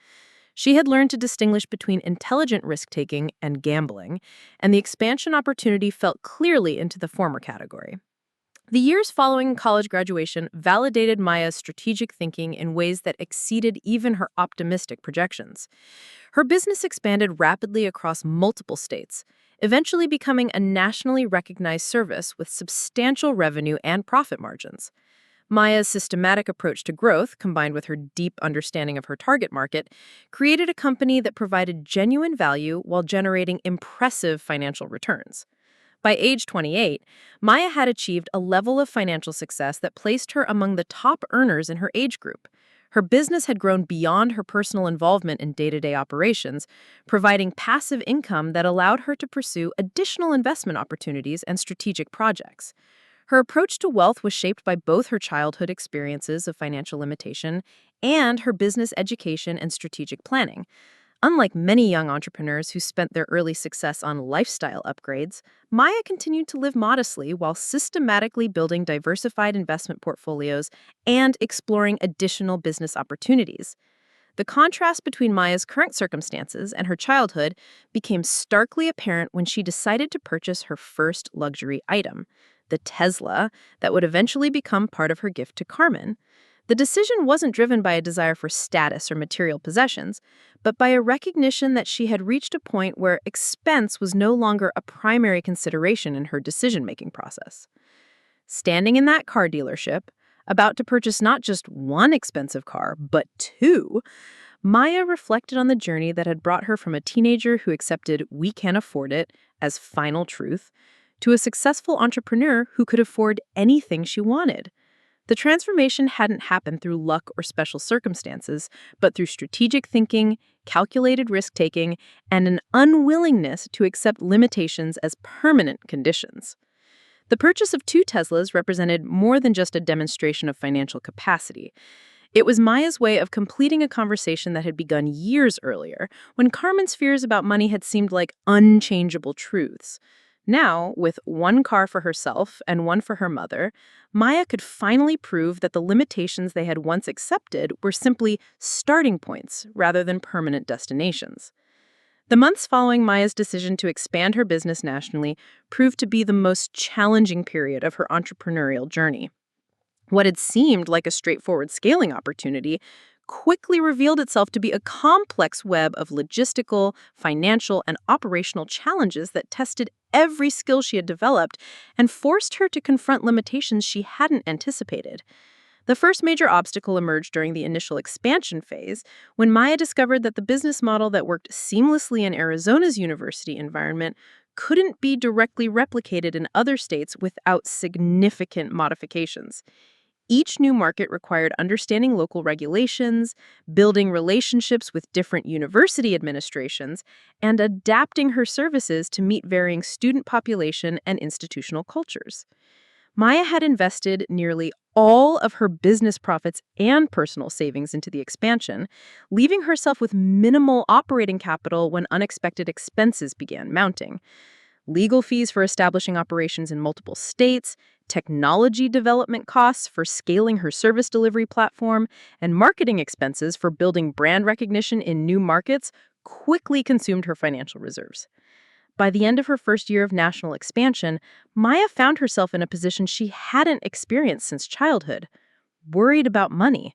She had learned to distinguish between intelligent risk-taking and gambling, and the expansion opportunity felt clearly into the former category. The years following college graduation validated Maya's strategic thinking in ways that exceeded even her optimistic projections. Her business expanded rapidly across multiple states, eventually becoming a nationally recognized service with substantial revenue and profit margins. Maya's systematic approach to growth, combined with her deep understanding of her target market, created a company that provided genuine value while generating impressive financial returns. By age 28, Maya had achieved a level of financial success that placed her among the top earners in her age group. Her business had grown beyond her personal involvement in day-to-day operations, providing passive income that allowed her to pursue additional investment opportunities and strategic projects. Her approach to wealth was shaped by both her childhood experiences of financial limitation and her business education and strategic planning. Unlike many young entrepreneurs who spent their early success on lifestyle upgrades, Maya continued to live modestly while systematically building diversified investment portfolios and exploring additional business opportunities. The contrast between Maya's current circumstances and her childhood became starkly apparent when she decided to purchase her first luxury item, the Tesla that would eventually become part of her gift to Carmen. The decision wasn't driven by a desire for status or material possessions, but by a recognition that she had reached a point where expense was no longer a primary consideration in her decision-making process. Standing in that car dealership, about to purchase not just one expensive car, but two, Maya reflected on the journey that had brought her from a teenager who accepted "we can't afford it" as final truth to a successful entrepreneur who could afford anything she wanted. The transformation hadn't happened through luck or special circumstances, but through strategic thinking, calculated risk-taking, and an unwillingness to accept limitations as permanent conditions. The purchase of 2 Teslas represented more than just a demonstration of financial capacity. It was Maya's way of completing a conversation that had begun years earlier, when Carmen's fears about money had seemed like unchangeable truths. Now, with 1 car for herself and 1 for her mother, Maya could finally prove that the limitations they had once accepted were simply starting points rather than permanent destinations. The months following Maya's decision to expand her business nationally proved to be the most challenging period of her entrepreneurial journey. What had seemed like a straightforward scaling opportunity quickly revealed itself to be a complex web of logistical, financial, and operational challenges that tested every skill she had developed and forced her to confront limitations she hadn't anticipated. The first major obstacle emerged during the initial expansion phase, when Maya discovered that the business model that worked seamlessly in Arizona's university environment couldn't be directly replicated in other states without significant modifications. Each new market required understanding local regulations, building relationships with different university administrations, and adapting her services to meet varying student population and institutional cultures. Maya had invested nearly all of her business profits and personal savings into the expansion, leaving herself with minimal operating capital when unexpected expenses began mounting. Legal fees for establishing operations in multiple states, technology development costs for scaling her service delivery platform, and marketing expenses for building brand recognition in new markets quickly consumed her financial reserves. By the end of her first year of national expansion, Maya found herself in a position she hadn't experienced since childhood, worried about money.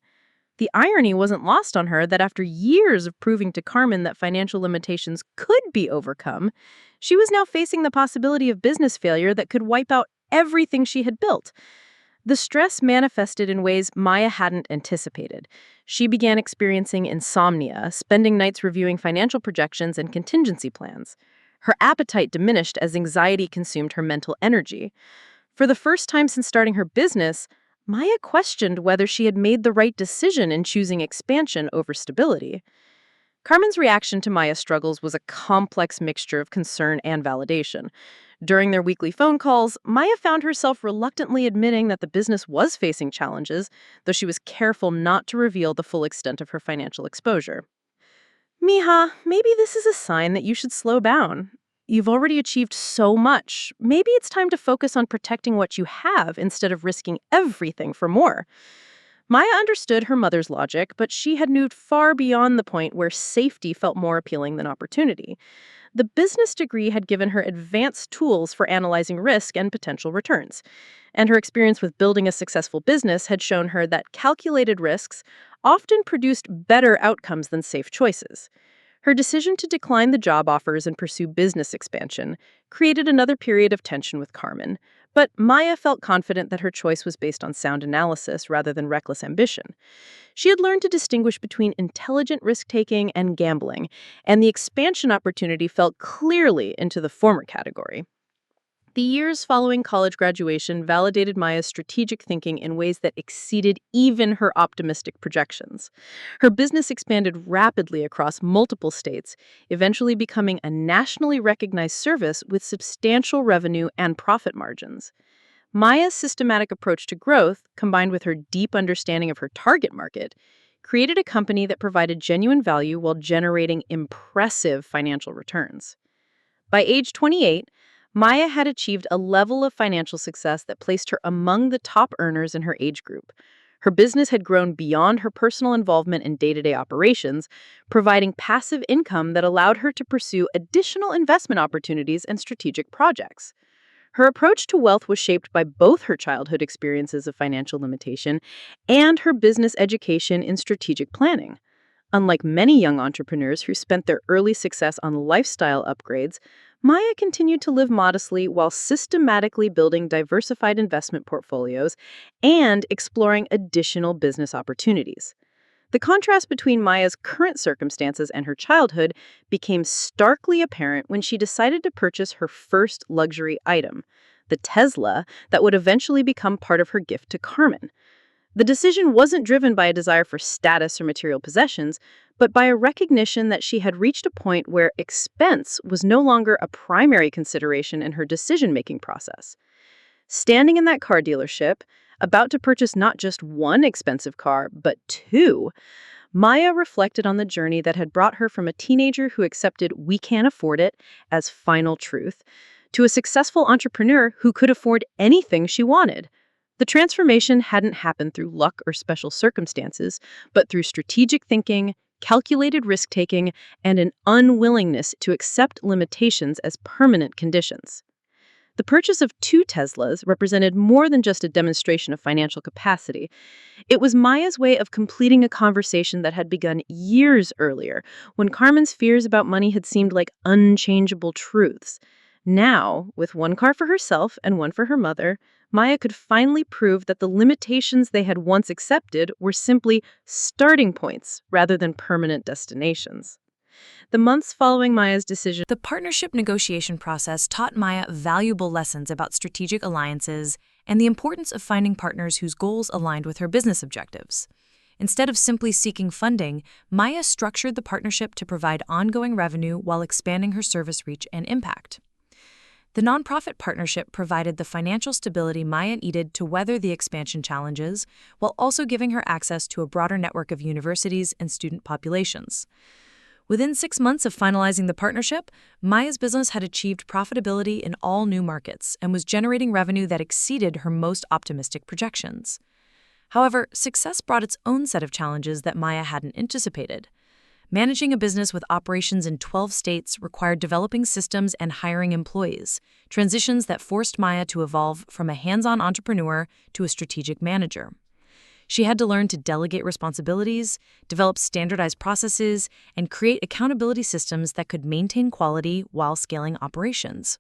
The irony wasn't lost on her that after years of proving to Carmen that financial limitations could be overcome, she was now facing the possibility of business failure that could wipe out everything she had built. The stress manifested in ways Maya hadn't anticipated. She began experiencing insomnia, spending nights reviewing financial projections and contingency plans. Her appetite diminished as anxiety consumed her mental energy. For the first time since starting her business, Maya questioned whether she had made the right decision in choosing expansion over stability. Carmen's reaction to Maya's struggles was a complex mixture of concern and validation. During their weekly phone calls, Maya found herself reluctantly admitting that the business was facing challenges, though she was careful not to reveal the full extent of her financial exposure. "Mija, maybe this is a sign that you should slow down. You've already achieved so much. Maybe it's time to focus on protecting what you have instead of risking everything for more." Maya understood her mother's logic, but she had moved far beyond the point where safety felt more appealing than opportunity. The business degree had given her advanced tools for analyzing risk and potential returns, and her experience with building a successful business had shown her that calculated risks often produced better outcomes than safe choices. Her decision to decline the job offers and pursue business expansion created another period of tension with Carmen, but Maya felt confident that her choice was based on sound analysis rather than reckless ambition. She had learned to distinguish between intelligent risk-taking and gambling, and the expansion opportunity fell clearly into the former category. The years following college graduation validated Maya's strategic thinking in ways that exceeded even her optimistic projections. Her business expanded rapidly across multiple states, eventually becoming a nationally recognized service with substantial revenue and profit margins. Maya's systematic approach to growth, combined with her deep understanding of her target market, created a company that provided genuine value while generating impressive financial returns. By age 28, Maya had achieved a level of financial success that placed her among the top earners in her age group. Her business had grown beyond her personal involvement in day-to-day operations, providing passive income that allowed her to pursue additional investment opportunities and strategic projects. Her approach to wealth was shaped by both her childhood experiences of financial limitation and her business education in strategic planning. Unlike many young entrepreneurs who spent their early success on lifestyle upgrades, Maya continued to live modestly while systematically building diversified investment portfolios and exploring additional business opportunities. The contrast between Maya's current circumstances and her childhood became starkly apparent when she decided to purchase her first luxury item, the Tesla that would eventually become part of her gift to Carmen. The decision wasn't driven by a desire for status or material possessions, but by a recognition that she had reached a point where expense was no longer a primary consideration in her decision-making process. Standing in that car dealership, about to purchase not just one expensive car, but two, Maya reflected on the journey that had brought her from a teenager who accepted "we can't afford it" as final truth to a successful entrepreneur who could afford anything she wanted. The transformation hadn't happened through luck or special circumstances, but through strategic thinking, calculated risk-taking, and an unwillingness to accept limitations as permanent conditions. The purchase of two Teslas represented more than just a demonstration of financial capacity. It was Maya's way of completing a conversation that had begun years earlier, when Carmen's fears about money had seemed like unchangeable truths. Now, with one car for herself and one for her mother, Maya could finally prove that the limitations they had once accepted were simply starting points rather than permanent destinations. The months following Maya's decision. The partnership negotiation process taught Maya valuable lessons about strategic alliances and the importance of finding partners whose goals aligned with her business objectives. Instead of simply seeking funding, Maya structured the partnership to provide ongoing revenue while expanding her service reach and impact. The nonprofit partnership provided the financial stability Maya needed to weather the expansion challenges, while also giving her access to a broader network of universities and student populations. Within 6 months of finalizing the partnership, Maya's business had achieved profitability in all new markets and was generating revenue that exceeded her most optimistic projections. However, success brought its own set of challenges that Maya hadn't anticipated. Managing a business with operations in 12 states required developing systems and hiring employees, transitions that forced Maya to evolve from a hands-on entrepreneur to a strategic manager. She had to learn to delegate responsibilities, develop standardized processes, and create accountability systems that could maintain quality while scaling operations.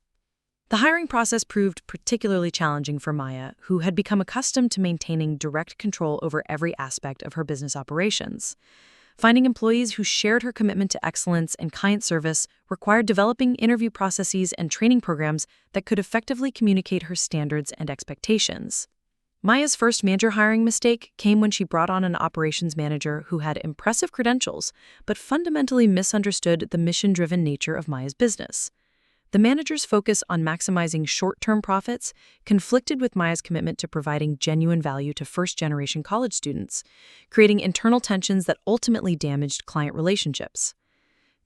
The hiring process proved particularly challenging for Maya, who had become accustomed to maintaining direct control over every aspect of her business operations. Finding employees who shared her commitment to excellence and client service required developing interview processes and training programs that could effectively communicate her standards and expectations. Maya's first major hiring mistake came when she brought on an operations manager who had impressive credentials, but fundamentally misunderstood the mission-driven nature of Maya's business. The manager's focus on maximizing short-term profits conflicted with Maya's commitment to providing genuine value to first-generation college students, creating internal tensions that ultimately damaged client relationships.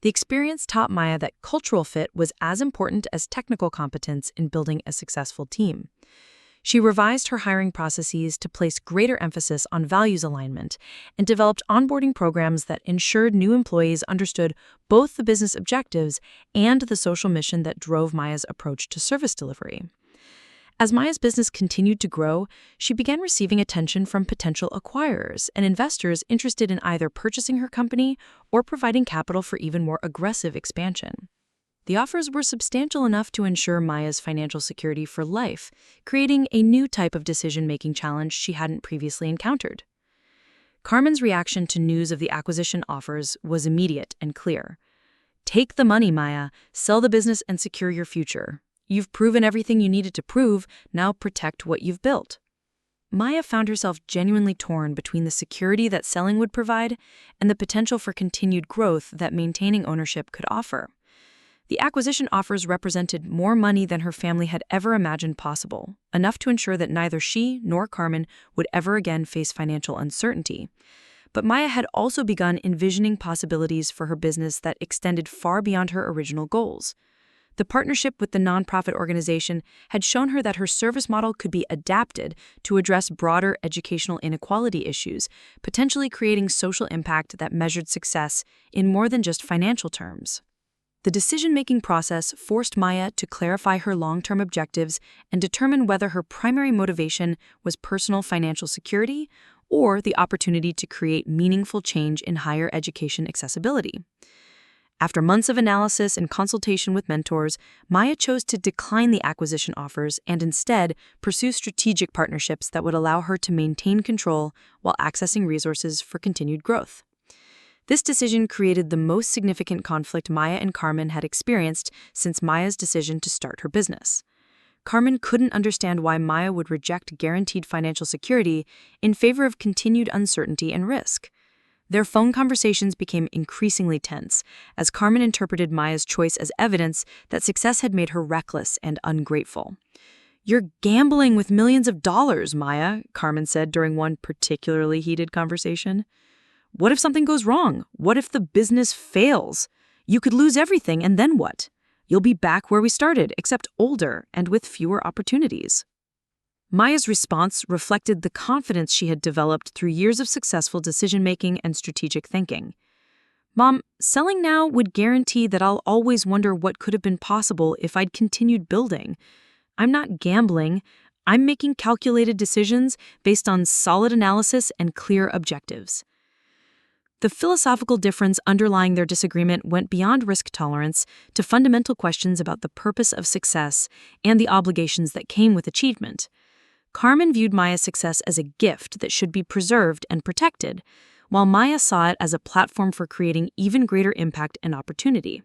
The experience taught Maya that cultural fit was as important as technical competence in building a successful team. She revised her hiring processes to place greater emphasis on values alignment and developed onboarding programs that ensured new employees understood both the business objectives and the social mission that drove Maya's approach to service delivery. As Maya's business continued to grow, she began receiving attention from potential acquirers and investors interested in either purchasing her company or providing capital for even more aggressive expansion. The offers were substantial enough to ensure Maya's financial security for life, creating a new type of decision-making challenge she hadn't previously encountered. Carmen's reaction to news of the acquisition offers was immediate and clear. "Take the money, Maya, sell the business and secure your future. You've proven everything you needed to prove, now protect what you've built." Maya found herself genuinely torn between the security that selling would provide and the potential for continued growth that maintaining ownership could offer. The acquisition offers represented more money than her family had ever imagined possible, enough to ensure that neither she nor Carmen would ever again face financial uncertainty. But Maya had also begun envisioning possibilities for her business that extended far beyond her original goals. The partnership with the nonprofit organization had shown her that her service model could be adapted to address broader educational inequality issues, potentially creating social impact that measured success in more than just financial terms. The decision-making process forced Maya to clarify her long-term objectives and determine whether her primary motivation was personal financial security or the opportunity to create meaningful change in higher education accessibility. After months of analysis and consultation with mentors, Maya chose to decline the acquisition offers and instead pursue strategic partnerships that would allow her to maintain control while accessing resources for continued growth. This decision created the most significant conflict Maya and Carmen had experienced since Maya's decision to start her business. Carmen couldn't understand why Maya would reject guaranteed financial security in favor of continued uncertainty and risk. Their phone conversations became increasingly tense as Carmen interpreted Maya's choice as evidence that success had made her reckless and ungrateful. You're gambling with millions of dollars, Maya, Carmen said during one particularly heated conversation. What if something goes wrong? What if the business fails? You could lose everything, and then what? You'll be back where we started, except older and with fewer opportunities. Maya's response reflected the confidence she had developed through years of successful decision-making and strategic thinking. Mom, selling now would guarantee that I'll always wonder what could have been possible if I'd continued building. I'm not gambling. I'm making calculated decisions based on solid analysis and clear objectives. The philosophical difference underlying their disagreement went beyond risk tolerance to fundamental questions about the purpose of success and the obligations that came with achievement. Carmen viewed Maya's success as a gift that should be preserved and protected, while Maya saw it as a platform for creating even greater impact and opportunity.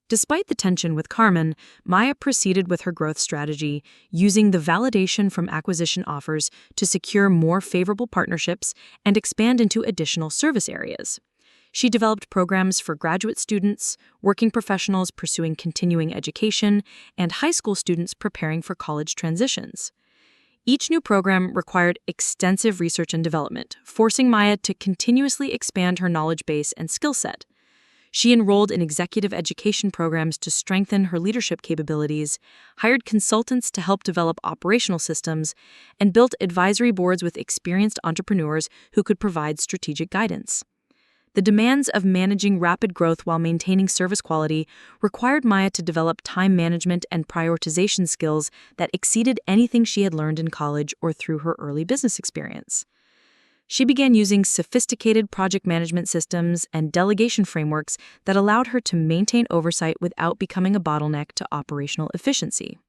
Despite the tension with Carmen, Maya proceeded with her growth strategy, using the validation from acquisition offers to secure more favorable partnerships and expand into additional service areas. She developed programs for graduate students, working professionals pursuing continuing education, and high school students preparing for college transitions. Each new program required extensive research and development, forcing Maya to continuously expand her knowledge base and skill set. She enrolled in executive education programs to strengthen her leadership capabilities, hired consultants to help develop operational systems, and built advisory boards with experienced entrepreneurs who could provide strategic guidance. The demands of managing rapid growth while maintaining service quality required Maya to develop time management and prioritization skills that exceeded anything she had learned in college or through her early business experience. She began using sophisticated project management systems and delegation frameworks that allowed her to maintain oversight without becoming a bottleneck to operational efficiency.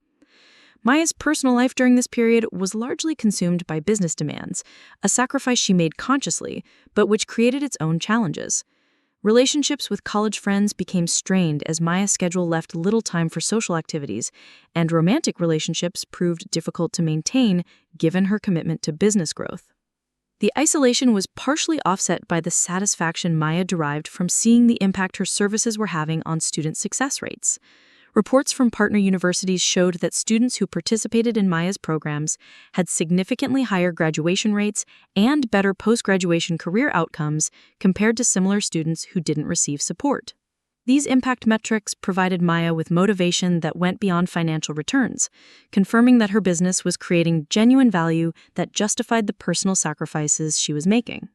Maya's personal life during this period was largely consumed by business demands, a sacrifice she made consciously, but which created its own challenges. Relationships with college friends became strained as Maya's schedule left little time for social activities, and romantic relationships proved difficult to maintain given her commitment to business growth. The isolation was partially offset by the satisfaction Maya derived from seeing the impact her services were having on student success rates. Reports from partner universities showed that students who participated in Maya's programs had significantly higher graduation rates and better post-graduation career outcomes compared to similar students who didn't receive support. These impact metrics provided Maya with motivation that went beyond financial returns, confirming that her business was creating genuine value that justified the personal sacrifices she was making.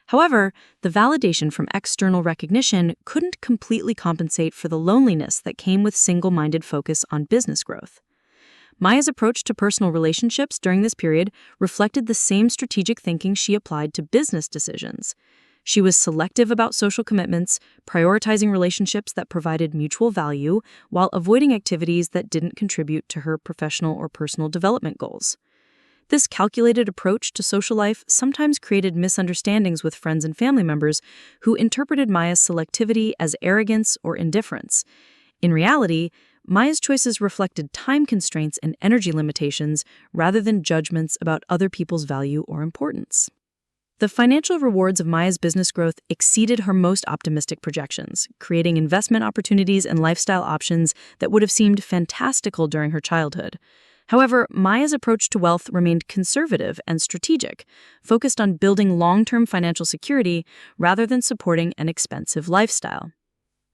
However, the validation from external recognition couldn't completely compensate for the loneliness that came with single-minded focus on business growth. Maya's approach to personal relationships during this period reflected the same strategic thinking she applied to business decisions. She was selective about social commitments, prioritizing relationships that provided mutual value while avoiding activities that didn't contribute to her professional or personal development goals. This calculated approach to social life sometimes created misunderstandings with friends and family members who interpreted Maya's selectivity as arrogance or indifference. In reality, Maya's choices reflected time constraints and energy limitations rather than judgments about other people's value or importance. The financial rewards of Maya's business growth exceeded her most optimistic projections, creating investment opportunities and lifestyle options that would have seemed fantastical during her childhood. However, Maya's approach to wealth remained conservative and strategic, focused on building long-term financial security rather than supporting an expensive lifestyle.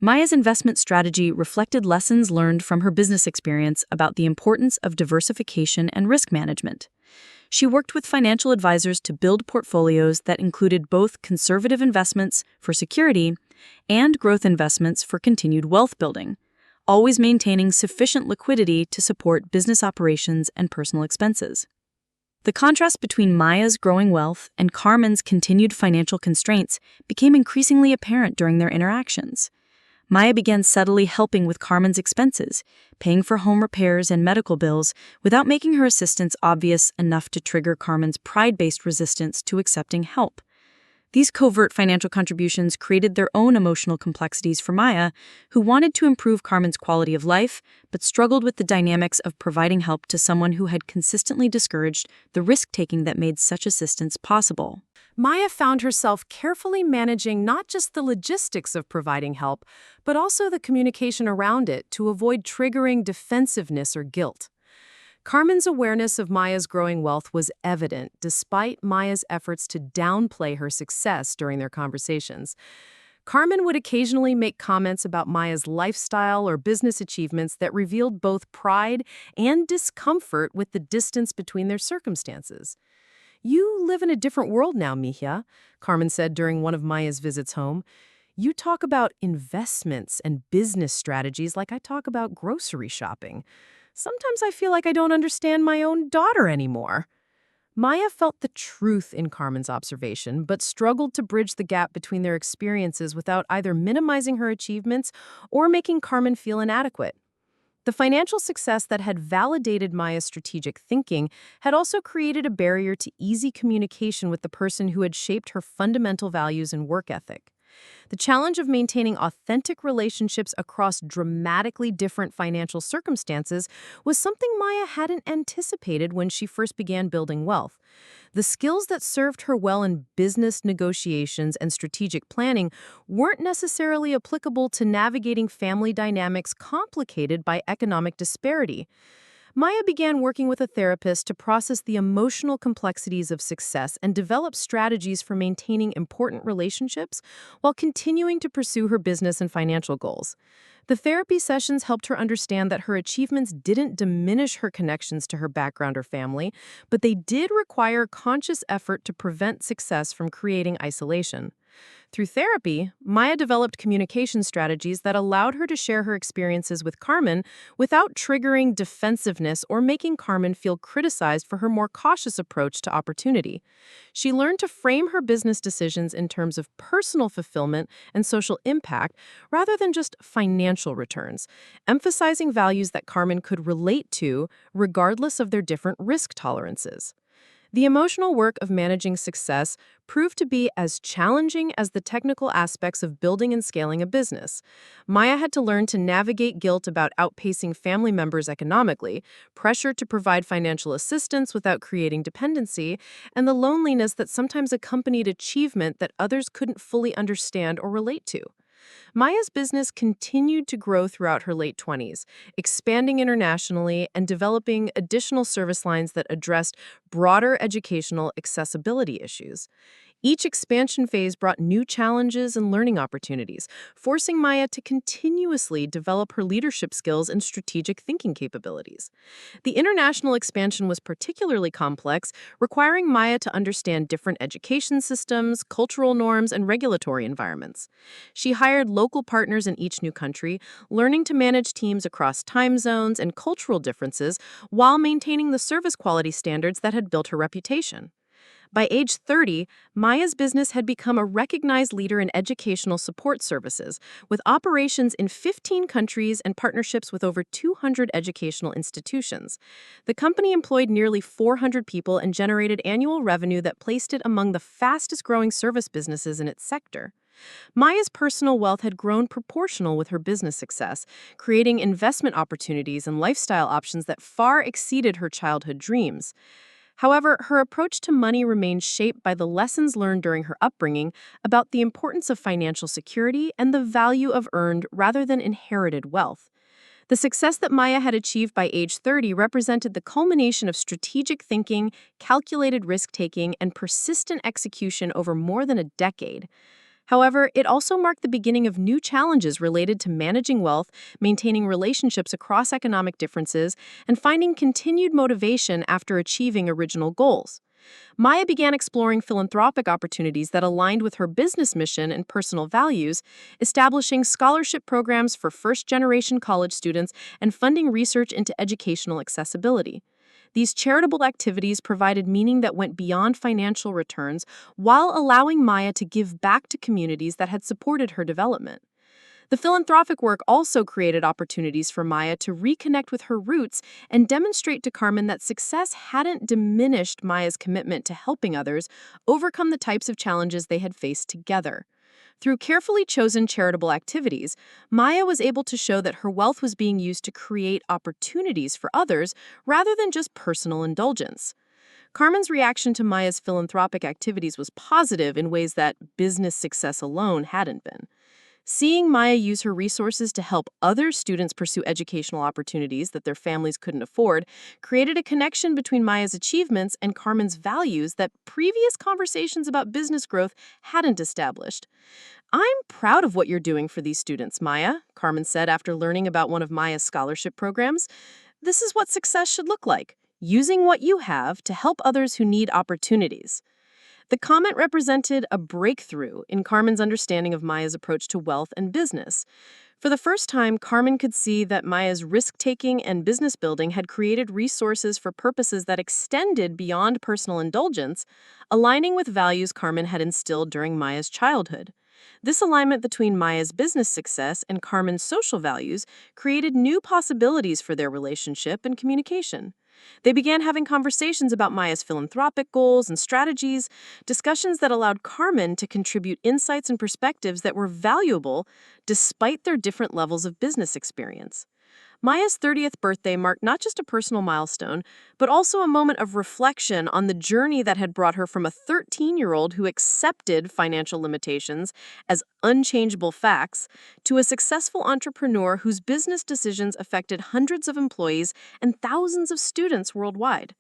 Maya's investment strategy reflected lessons learned from her business experience about the importance of diversification and risk management. She worked with financial advisors to build portfolios that included both conservative investments for security and growth investments for continued wealth building, always maintaining sufficient liquidity to support business operations and personal expenses. The contrast between Maya's growing wealth and Carmen's continued financial constraints became increasingly apparent during their interactions. Maya began subtly helping with Carmen's expenses, paying for home repairs and medical bills without making her assistance obvious enough to trigger Carmen's pride-based resistance to accepting help. These covert financial contributions created their own emotional complexities for Maya, who wanted to improve Carmen's quality of life, but struggled with the dynamics of providing help to someone who had consistently discouraged the risk-taking that made such assistance possible. Maya found herself carefully managing not just the logistics of providing help, but also the communication around it to avoid triggering defensiveness or guilt. Carmen's awareness of Maya's growing wealth was evident, despite Maya's efforts to downplay her success during their conversations. Carmen would occasionally make comments about Maya's lifestyle or business achievements that revealed both pride and discomfort with the distance between their circumstances. "You live in a different world now, Mija," Carmen said during one of Maya's visits home. "You talk about investments and business strategies like I talk about grocery shopping. Sometimes I feel like I don't understand my own daughter anymore." Maya felt the truth in Carmen's observation, but struggled to bridge the gap between their experiences without either minimizing her achievements or making Carmen feel inadequate. The financial success that had validated Maya's strategic thinking had also created a barrier to easy communication with the person who had shaped her fundamental values and work ethic. The challenge of maintaining authentic relationships across dramatically different financial circumstances was something Maya hadn't anticipated when she first began building wealth. The skills that served her well in business negotiations and strategic planning weren't necessarily applicable to navigating family dynamics complicated by economic disparity. Maya began working with a therapist to process the emotional complexities of success and develop strategies for maintaining important relationships while continuing to pursue her business and financial goals. The therapy sessions helped her understand that her achievements didn't diminish her connections to her background or family, but they did require conscious effort to prevent success from creating isolation. Through therapy, Maya developed communication strategies that allowed her to share her experiences with Carmen without triggering defensiveness or making Carmen feel criticized for her more cautious approach to opportunity. She learned to frame her business decisions in terms of personal fulfillment and social impact rather than just financial returns, emphasizing values that Carmen could relate to regardless of their different risk tolerances. The emotional work of managing success proved to be as challenging as the technical aspects of building and scaling a business. Maya had to learn to navigate guilt about outpacing family members economically, pressure to provide financial assistance without creating dependency, and the loneliness that sometimes accompanied achievement that others couldn't fully understand or relate to. Maya's business continued to grow throughout her late 20s, expanding internationally and developing additional service lines that addressed broader educational accessibility issues. Each expansion phase brought new challenges and learning opportunities, forcing Maya to continuously develop her leadership skills and strategic thinking capabilities. The international expansion was particularly complex, requiring Maya to understand different education systems, cultural norms, and regulatory environments. She hired local partners in each new country, learning to manage teams across time zones and cultural differences while maintaining the service quality standards that had built her reputation. By age 30, Maya's business had become a recognized leader in educational support services, with operations in 15 countries and partnerships with over 200 educational institutions. The company employed nearly 400 people and generated annual revenue that placed it among the fastest-growing service businesses in its sector. Maya's personal wealth had grown proportional with her business success, creating investment opportunities and lifestyle options that far exceeded her childhood dreams. However, her approach to money remained shaped by the lessons learned during her upbringing about the importance of financial security and the value of earned rather than inherited wealth. The success that Maya had achieved by age 30 represented the culmination of strategic thinking, calculated risk-taking, and persistent execution over more than a decade. However, it also marked the beginning of new challenges related to managing wealth, maintaining relationships across economic differences, and finding continued motivation after achieving original goals. Maya began exploring philanthropic opportunities that aligned with her business mission and personal values, establishing scholarship programs for first-generation college students and funding research into educational accessibility. These charitable activities provided meaning that went beyond financial returns while allowing Maya to give back to communities that had supported her development. The philanthropic work also created opportunities for Maya to reconnect with her roots and demonstrate to Carmen that success hadn't diminished Maya's commitment to helping others overcome the types of challenges they had faced together. Through carefully chosen charitable activities, Maya was able to show that her wealth was being used to create opportunities for others rather than just personal indulgence. Carmen's reaction to Maya's philanthropic activities was positive in ways that business success alone hadn't been. Seeing Maya use her resources to help other students pursue educational opportunities that their families couldn't afford created a connection between Maya's achievements and Carmen's values that previous conversations about business growth hadn't established. "I'm proud of what you're doing for these students, Maya," Carmen said after learning about one of Maya's scholarship programs. "This is what success should look like, using what you have to help others who need opportunities." The comment represented a breakthrough in Carmen's understanding of Maya's approach to wealth and business. For the first time, Carmen could see that Maya's risk-taking and business building had created resources for purposes that extended beyond personal indulgence, aligning with values Carmen had instilled during Maya's childhood. This alignment between Maya's business success and Carmen's social values created new possibilities for their relationship and communication. They began having conversations about Maya's philanthropic goals and strategies, discussions that allowed Carmen to contribute insights and perspectives that were valuable despite their different levels of business experience. Maya's 30th birthday marked not just a personal milestone, but also a moment of reflection on the journey that had brought her from a 13-year-old who accepted financial limitations as unchangeable facts to a successful entrepreneur whose business decisions affected hundreds of employees and thousands of students worldwide.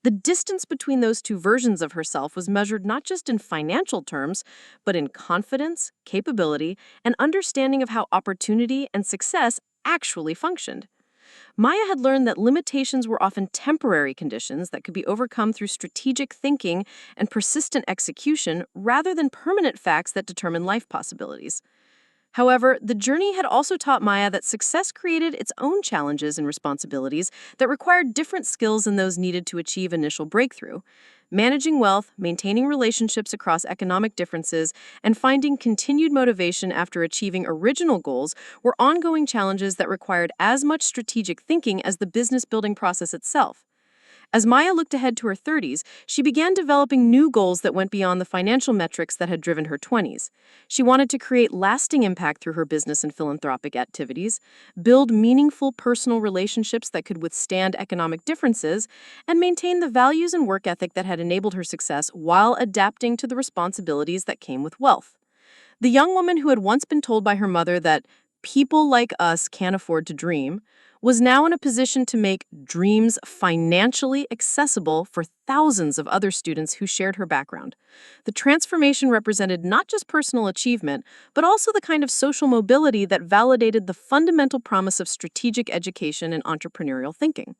The distance between those two versions of herself was measured not just in financial terms, but in confidence, capability, and understanding of how opportunity and success actually functioned. Maya had learned that limitations were often temporary conditions that could be overcome through strategic thinking and persistent execution rather than permanent facts that determine life possibilities. However, the journey had also taught Maya that success created its own challenges and responsibilities that required different skills than those needed to achieve initial breakthrough. Managing wealth, maintaining relationships across economic differences, and finding continued motivation after achieving original goals were ongoing challenges that required as much strategic thinking as the business building process itself. As Maya looked ahead to her 30s, she began developing new goals that went beyond the financial metrics that had driven her 20s. She wanted to create lasting impact through her business and philanthropic activities, build meaningful personal relationships that could withstand economic differences, and maintain the values and work ethic that had enabled her success while adapting to the responsibilities that came with wealth. The young woman who had once been told by her mother that people like us can't afford to dream was now in a position to make dreams financially accessible for thousands of other students who shared her background. The transformation represented not just personal achievement, but also the kind of social mobility that validated the fundamental promise of strategic education and entrepreneurial thinking.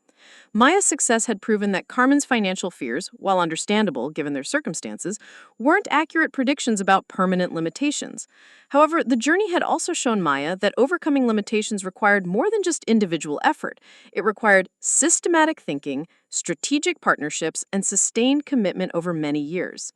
Maya's success had proven that Carmen's financial fears, while understandable given their circumstances, weren't accurate predictions about permanent limitations. However, the journey had also shown Maya that overcoming limitations required more than just individual effort. It required systematic thinking, strategic partnerships, and sustained commitment over many years.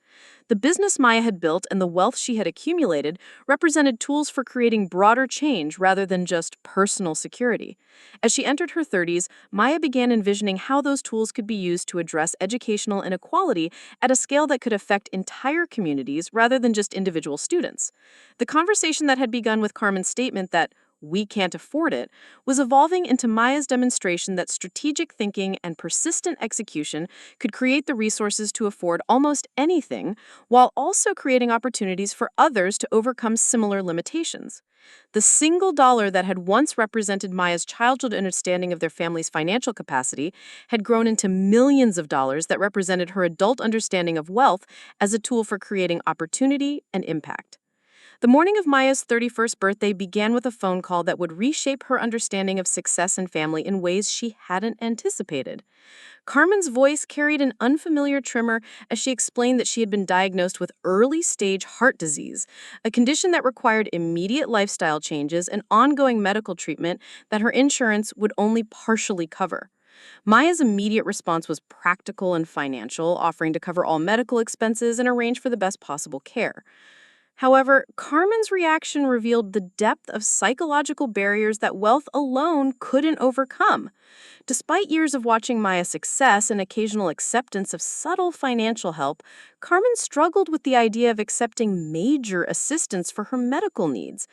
The business Maya had built and the wealth she had accumulated represented tools for creating broader change rather than just personal security. As she entered her 30s, Maya began envisioning how those tools could be used to address educational inequality at a scale that could affect entire communities rather than just individual students. The conversation that had begun with Carmen's statement that "we can't afford it" was evolving into Maya's demonstration that strategic thinking and persistent execution could create the resources to afford almost anything, while also creating opportunities for others to overcome similar limitations. The single dollar that had once represented Maya's childhood understanding of their family's financial capacity had grown into millions of dollars that represented her adult understanding of wealth as a tool for creating opportunity and impact. The morning of Maya's 31st birthday began with a phone call that would reshape her understanding of success and family in ways she hadn't anticipated. Carmen's voice carried an unfamiliar tremor as she explained that she had been diagnosed with early-stage heart disease, a condition that required immediate lifestyle changes and ongoing medical treatment that her insurance would only partially cover. Maya's immediate response was practical and financial, offering to cover all medical expenses and arrange for the best possible care. However, Carmen's reaction revealed the depth of psychological barriers that wealth alone couldn't overcome. Despite years of watching Maya's success and occasional acceptance of subtle financial help, Carmen struggled with the idea of accepting major assistance for her medical needs.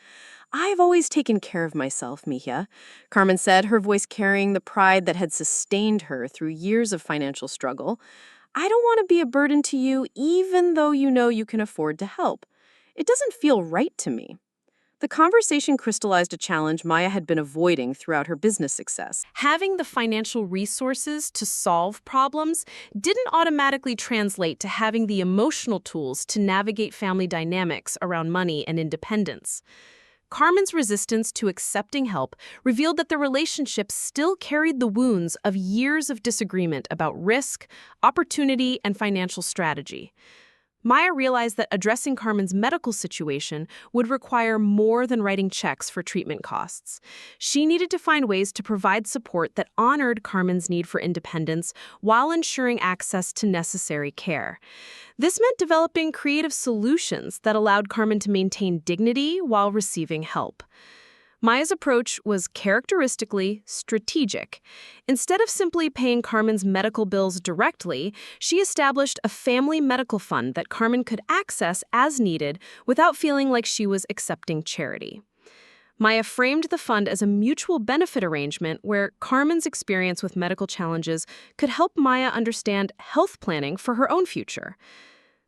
"I've always taken care of myself, Mija," Carmen said, her voice carrying the pride that had sustained her through years of financial struggle. "I don't want to be a burden to you, even though you know you can afford to help. It doesn't feel right to me." The conversation crystallized a challenge Maya had been avoiding throughout her business success. Having the financial resources to solve problems didn't automatically translate to having the emotional tools to navigate family dynamics around money and independence. Carmen's resistance to accepting help revealed that the relationship still carried the wounds of years of disagreement about risk, opportunity, and financial strategy. Maya realized that addressing Carmen's medical situation would require more than writing checks for treatment costs. She needed to find ways to provide support that honored Carmen's need for independence while ensuring access to necessary care. This meant developing creative solutions that allowed Carmen to maintain dignity while receiving help. Maya's approach was characteristically strategic. Instead of simply paying Carmen's medical bills directly, she established a family medical fund that Carmen could access as needed without feeling like she was accepting charity. Maya framed the fund as a mutual benefit arrangement where Carmen's experience with medical challenges could help Maya understand health planning for her own future.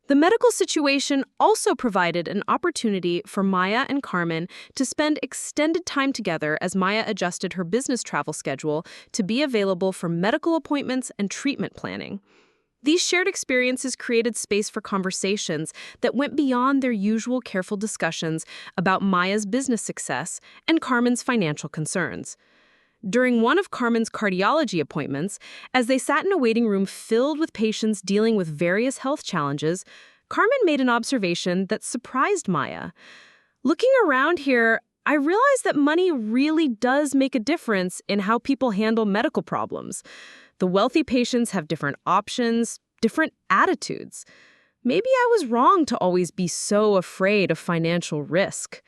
The medical situation also provided an opportunity for Maya and Carmen to spend extended time together as Maya adjusted her business travel schedule to be available for medical appointments and treatment planning. These shared experiences created space for conversations that went beyond their usual careful discussions about Maya's business success and Carmen's financial concerns. During one of Carmen's cardiology appointments, as they sat in a waiting room filled with patients dealing with various health challenges, Carmen made an observation that surprised Maya. Looking around here, I realized that money really does make a difference in how people handle medical problems. The wealthy patients have different options, different attitudes. Maybe I was wrong to always be so afraid of financial risk.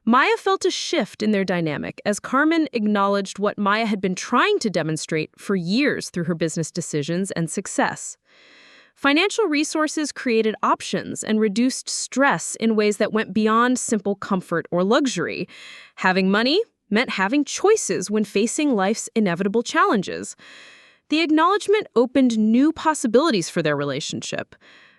Maya felt a shift in their dynamic as Carmen acknowledged what Maya had been trying to demonstrate for years through her business decisions and success. Financial resources created options and reduced stress in ways that went beyond simple comfort or luxury. Having money meant having choices when facing life's inevitable challenges. The acknowledgement opened new possibilities for their relationship.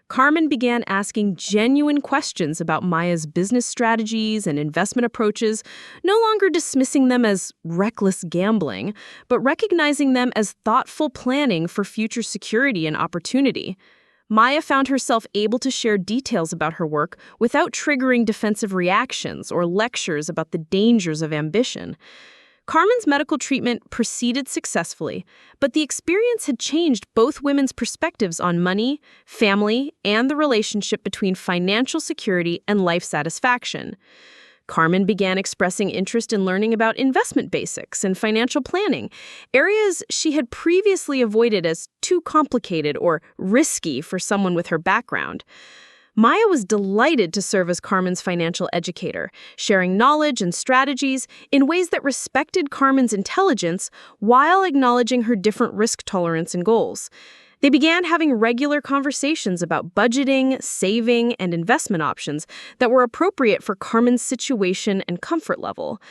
Carmen began asking genuine questions about Maya's business strategies and investment approaches, no longer dismissing them as reckless gambling, but recognizing them as thoughtful planning for future security and opportunity. Maya found herself able to share details about her work without triggering defensive reactions or lectures about the dangers of ambition. Carmen's medical treatment proceeded successfully, but the experience had changed both women's perspectives on money, family, and the relationship between financial security and life satisfaction. Carmen began expressing interest in learning about investment basics and financial planning, areas she had previously avoided as too complicated or risky for someone with her background. Maya was delighted to serve as Carmen's financial educator, sharing knowledge and strategies in ways that respected Carmen's intelligence while acknowledging her different risk tolerance and goals. They began having regular conversations about budgeting, saving, and investment options that were appropriate for Carmen's situation and comfort level.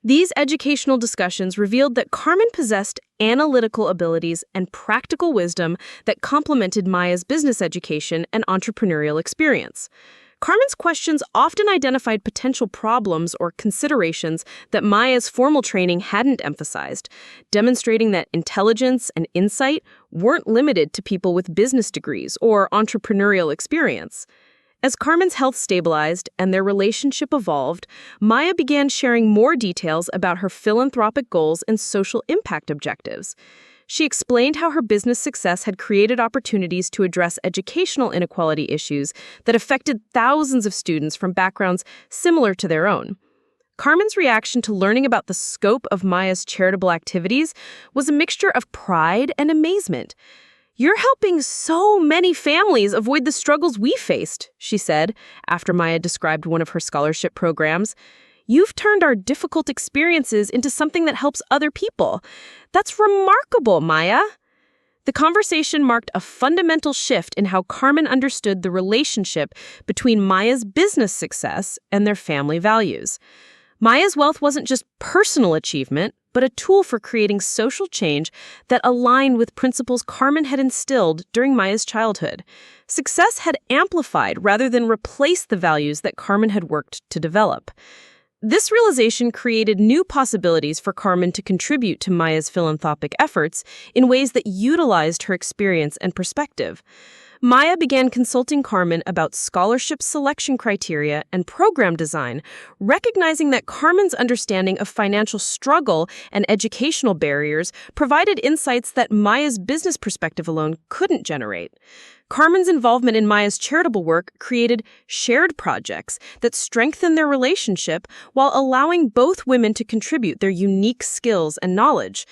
These educational discussions revealed that Carmen possessed analytical abilities and practical wisdom that complemented Maya's business education and entrepreneurial experience. Carmen's questions often identified potential problems or considerations that Maya's formal training hadn't emphasized, demonstrating that intelligence and insight weren't limited to people with business degrees or entrepreneurial experience. As Carmen's health stabilized and their relationship evolved, Maya began sharing more details about her philanthropic goals and social impact objectives. She explained how her business success had created opportunities to address educational inequality issues that affected thousands of students from backgrounds similar to their own. Carmen's reaction to learning about the scope of Maya's charitable activities was a mixture of pride and amazement. "You're helping so many families avoid the struggles we faced," she said, after Maya described one of her scholarship programs. "You've turned our difficult experiences into something that helps other people. That's remarkable, Maya." The conversation marked a fundamental shift in how Carmen understood the relationship between Maya's business success and their family values. Maya's wealth wasn't just personal achievement, but a tool for creating social change that aligned with principles Carmen had instilled during Maya's childhood. Success had amplified rather than replaced the values that Carmen had worked to develop. This realization created new possibilities for Carmen to contribute to Maya's philanthropic efforts in ways that utilized her experience and perspective. Maya began consulting Carmen about scholarship selection criteria and program design, recognizing that Carmen's understanding of financial struggle and educational barriers provided insights that Maya's business perspective alone couldn't generate. Carmen's involvement in Maya's charitable work created shared projects that strengthened their relationship while allowing both women to contribute their unique skills and knowledge.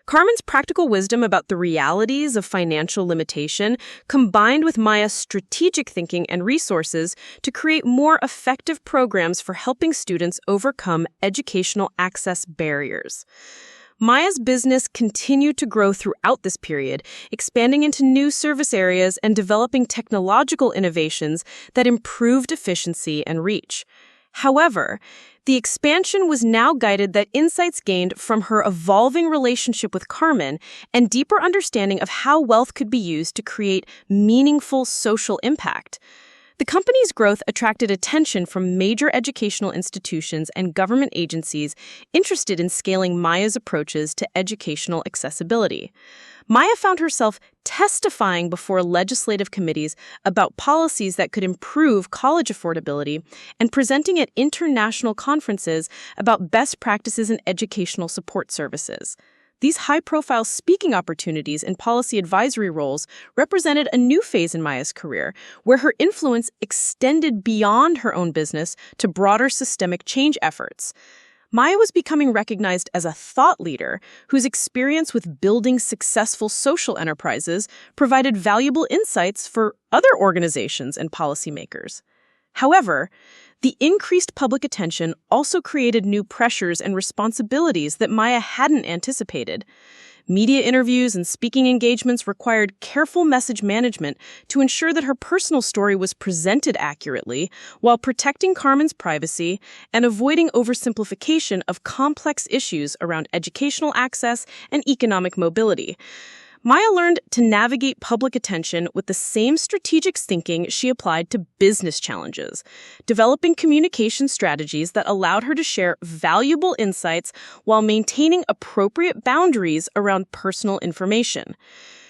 Carmen's practical wisdom about the realities of financial limitation combined with Maya's strategic thinking and resources to create more effective programs for helping students overcome educational access barriers. Maya's business continued to grow throughout this period, expanding into new service areas and developing technological innovations that improved efficiency and reach. However, the expansion was now guided by insights gained from her evolving relationship with Carmen and deeper understanding of how wealth could be used to create meaningful social impact. The company's growth attracted attention from major educational institutions and government agencies interested in scaling Maya's approaches to educational accessibility. Maya found herself testifying before legislative committees about policies that could improve college affordability and presenting at international conferences about best practices in educational support services. These high-profile speaking opportunities and policy advisory roles represented a new phase in Maya's career, where her influence extended beyond her own business to broader systemic change efforts. Maya was becoming recognized as a thought leader whose experience with building successful social enterprises provided valuable insights for other organizations and policymakers. However, the increased public attention also created new pressures and responsibilities that Maya hadn't anticipated. Media interviews and speaking engagements required careful message management to ensure that her personal story was presented accurately while protecting Carmen's privacy and avoiding oversimplification of complex issues around educational access and economic mobility. Maya learned to navigate public attention with the same strategic thinking she applied to business challenges, developing communication strategies that allowed her to share valuable insights while maintaining appropriate boundaries around personal information.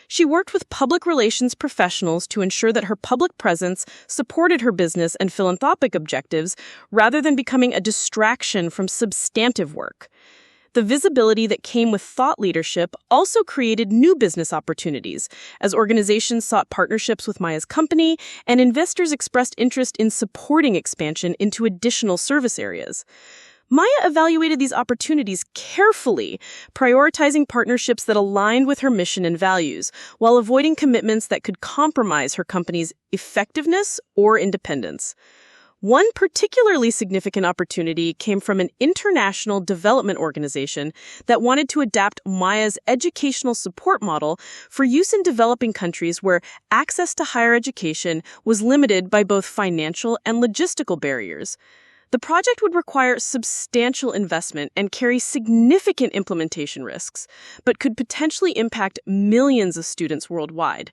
She worked with public relations professionals to ensure that her public presence supported her business and philanthropic objectives rather than becoming a distraction from substantive work. The visibility that came with thought leadership also created new business opportunities, as organizations sought partnerships with Maya's company and investors expressed interest in supporting expansion into additional service areas. Maya evaluated these opportunities carefully, prioritizing partnerships that aligned with her mission and values, while avoiding commitments that could compromise her company's effectiveness or independence. One particularly significant opportunity came from an international development organization that wanted to adapt Maya's educational support model for use in developing countries where access to higher education was limited by both financial and logistical barriers. The project would require substantial investment and carry significant implementation risks, but could potentially impact millions of students worldwide.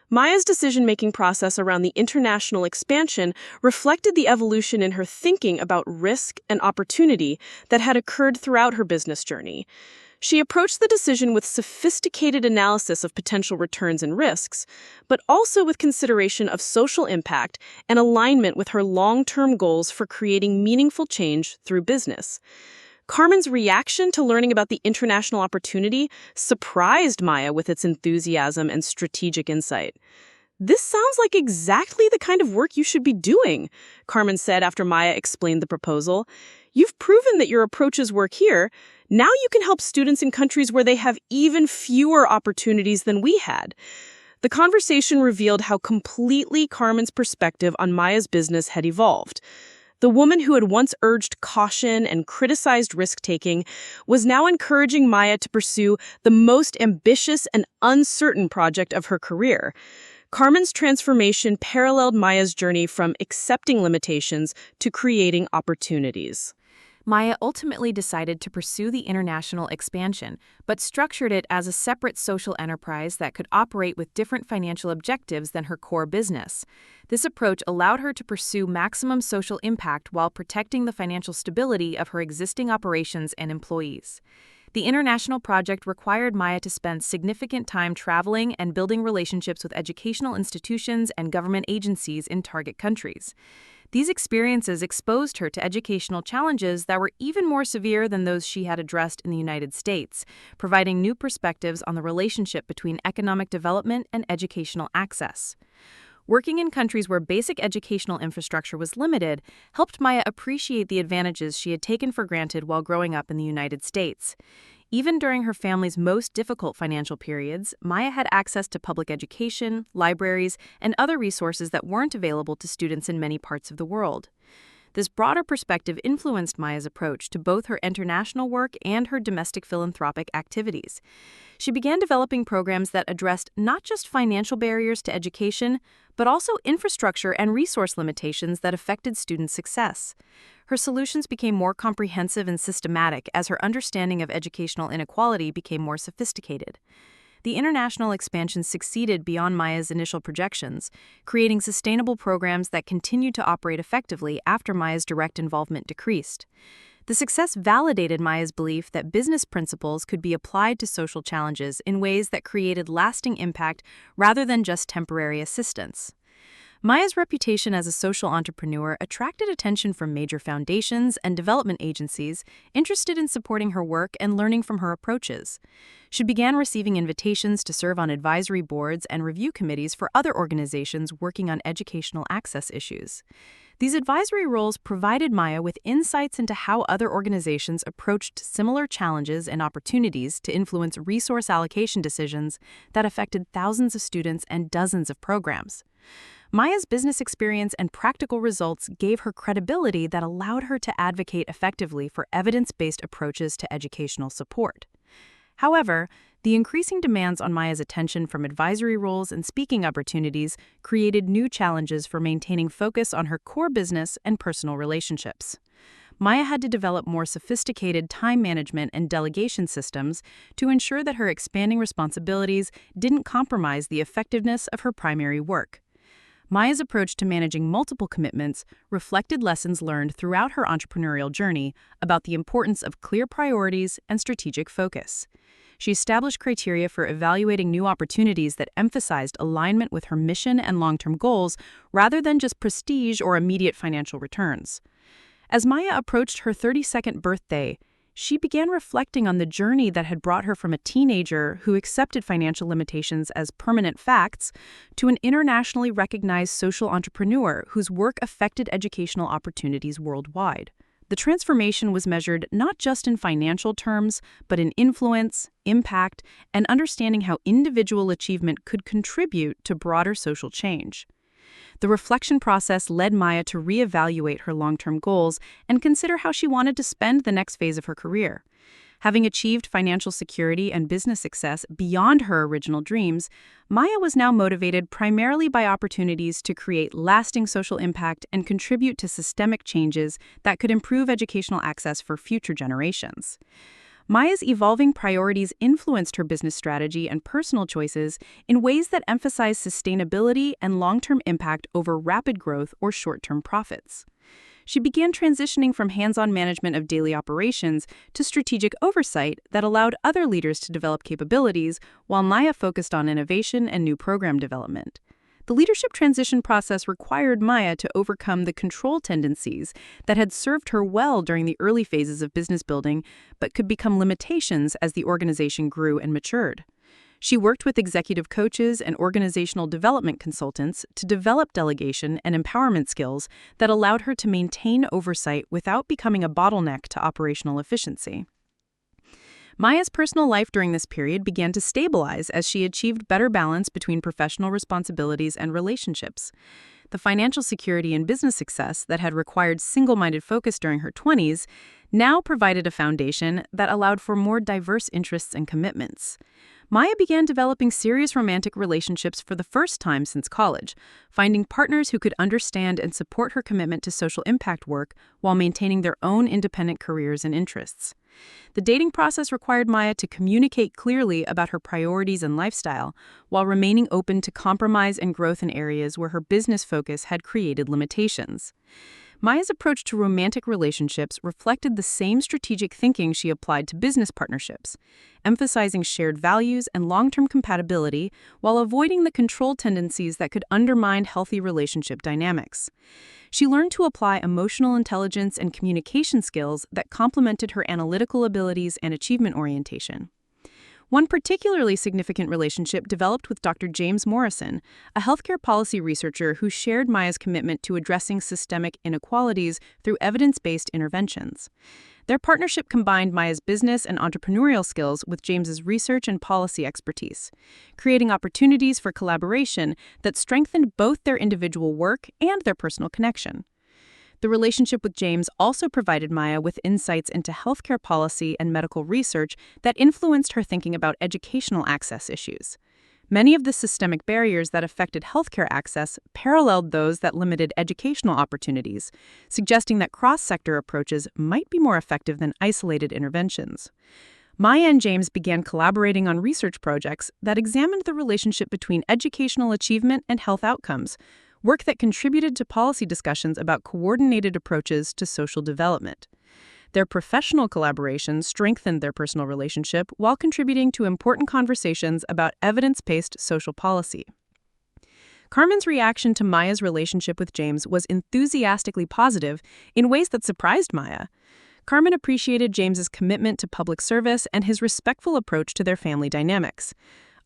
Maya's decision-making process around the international expansion reflected the evolution in her thinking about risk and opportunity that had occurred throughout her business journey. She approached the decision with sophisticated analysis of potential returns and risks, but also with consideration of social impact and alignment with her long-term goals for creating meaningful change through business. Carmen's reaction to learning about the international opportunity surprised Maya with its enthusiasm and strategic insight. "This sounds like exactly the kind of work you should be doing," Carmen said after Maya explained the proposal. "You've proven that your approaches work here. Now you can help students in countries where they have even fewer opportunities than we had." The conversation revealed how completely Carmen's perspective on Maya's business had evolved. The woman who had once urged caution and criticized risk-taking was now encouraging Maya to pursue the most ambitious and uncertain project of her career. Carmen's transformation paralleled Maya's journey from accepting limitations to creating opportunities. Maya ultimately decided to pursue the international expansion, but structured it as a separate social enterprise that could operate with different financial objectives than her core business. This approach allowed her to pursue maximum social impact while protecting the financial stability of her existing operations and employees. The international project required Maya to spend significant time traveling and building relationships with educational institutions and government agencies in target countries. These experiences exposed her to educational challenges that were even more severe than those she had addressed in the United States, providing new perspectives on the relationship between economic development and educational access. Working in countries where basic educational infrastructure was limited helped Maya appreciate the advantages she had taken for granted while growing up in the United States. Even during her family's most difficult financial periods, Maya had access to public education, libraries, and other resources that weren't available to students in many parts of the world. This broader perspective influenced Maya's approach to both her international work and her domestic philanthropic activities. She began developing programs that addressed not just financial barriers to education, but also infrastructure and resource limitations that affected student success. Her solutions became more comprehensive and systematic as her understanding of educational inequality became more sophisticated. The international expansion succeeded beyond Maya's initial projections, creating sustainable programs that continued to operate effectively after Maya's direct involvement decreased. The success validated Maya's belief that business principles could be applied to social challenges in ways that created lasting impact rather than just temporary assistance. Maya's reputation as a social entrepreneur attracted attention from major foundations and development agencies interested in supporting her work and learning from her approaches. She began receiving invitations to serve on advisory boards and review committees for other organizations working on educational access issues. These advisory roles provided Maya with insights into how other organizations approached similar challenges and opportunities to influence resource allocation decisions that affected thousands of students and dozens of programs. Maya's business experience and practical results gave her credibility that allowed her to advocate effectively for evidence-based approaches to educational support. However, the increasing demands on Maya's attention from advisory roles and speaking opportunities created new challenges for maintaining focus on her core business and personal relationships. Maya had to develop more sophisticated time management and delegation systems to ensure that her expanding responsibilities didn't compromise the effectiveness of her primary work. Maya's approach to managing multiple commitments reflected lessons learned throughout her entrepreneurial journey about the importance of clear priorities and strategic focus. She established criteria for evaluating new opportunities that emphasized alignment with her mission and long-term goals rather than just prestige or immediate financial returns. As Maya approached her 32nd birthday, she began reflecting on the journey that had brought her from a teenager who accepted financial limitations as permanent facts to an internationally recognized social entrepreneur whose work affected educational opportunities worldwide. The transformation was measured not just in financial terms, but in influence, impact, and understanding how individual achievement could contribute to broader social change. The reflection process led Maya to reevaluate her long-term goals and consider how she wanted to spend the next phase of her career. Having achieved financial security and business success beyond her original dreams, Maya was now motivated primarily by opportunities to create lasting social impact and contribute to systemic changes that could improve educational access for future generations. Maya's evolving priorities influenced her business strategy and personal choices in ways that emphasize sustainability and long-term impact over rapid growth or short-term profits. She began transitioning from hands-on management of daily operations to strategic oversight that allowed other leaders to develop capabilities, while Maya focused on innovation and new program development. The leadership transition process required Maya to overcome the control tendencies that had served her well during the early phases of business building, but could become limitations as the organization grew and matured. She worked with executive coaches and organizational development consultants to develop delegation and empowerment skills that allowed her to maintain oversight without becoming a bottleneck to operational efficiency. Maya's personal life during this period began to stabilize as she achieved better balance between professional responsibilities and relationships. The financial security and business success that had required single-minded focus during her 20s now provided a foundation that allowed for more diverse interests and commitments. Maya began developing serious romantic relationships for the first time since college, finding partners who could understand and support her commitment to social impact work while maintaining their own independent careers and interests. The dating process required Maya to communicate clearly about her priorities and lifestyle, while remaining open to compromise and growth in areas where her business focus had created limitations. Maya's approach to romantic relationships reflected the same strategic thinking she applied to business partnerships, emphasizing shared values and long-term compatibility while avoiding the control tendencies that could undermine healthy relationship dynamics. She learned to apply emotional intelligence and communication skills that complemented her analytical abilities and achievement orientation. One particularly significant relationship developed with Dr. James Morrison, a healthcare policy researcher who shared Maya's commitment to addressing systemic inequalities through evidence-based interventions. Their partnership combined Maya's business and entrepreneurial skills with James's research and policy expertise, creating opportunities for collaboration that strengthened both their individual work and their personal connection. The relationship with James also provided Maya with insights into healthcare policy and medical research that influenced her thinking about educational access issues. Many of the systemic barriers that affected healthcare access paralleled those that limited educational opportunities, suggesting that cross-sector approaches might be more effective than isolated interventions. Maya and James began collaborating on research projects that examined the relationship between educational achievement and health outcomes, work that contributed to policy discussions about coordinated approaches to social development. Their professional collaboration strengthened their personal relationship while contributing to important conversations about evidence-based social policy. Carmen's reaction to Maya's relationship with James was enthusiastically positive in ways that surprised Maya. Carmen appreciated James's commitment to public service and his respectful approach to their family dynamics.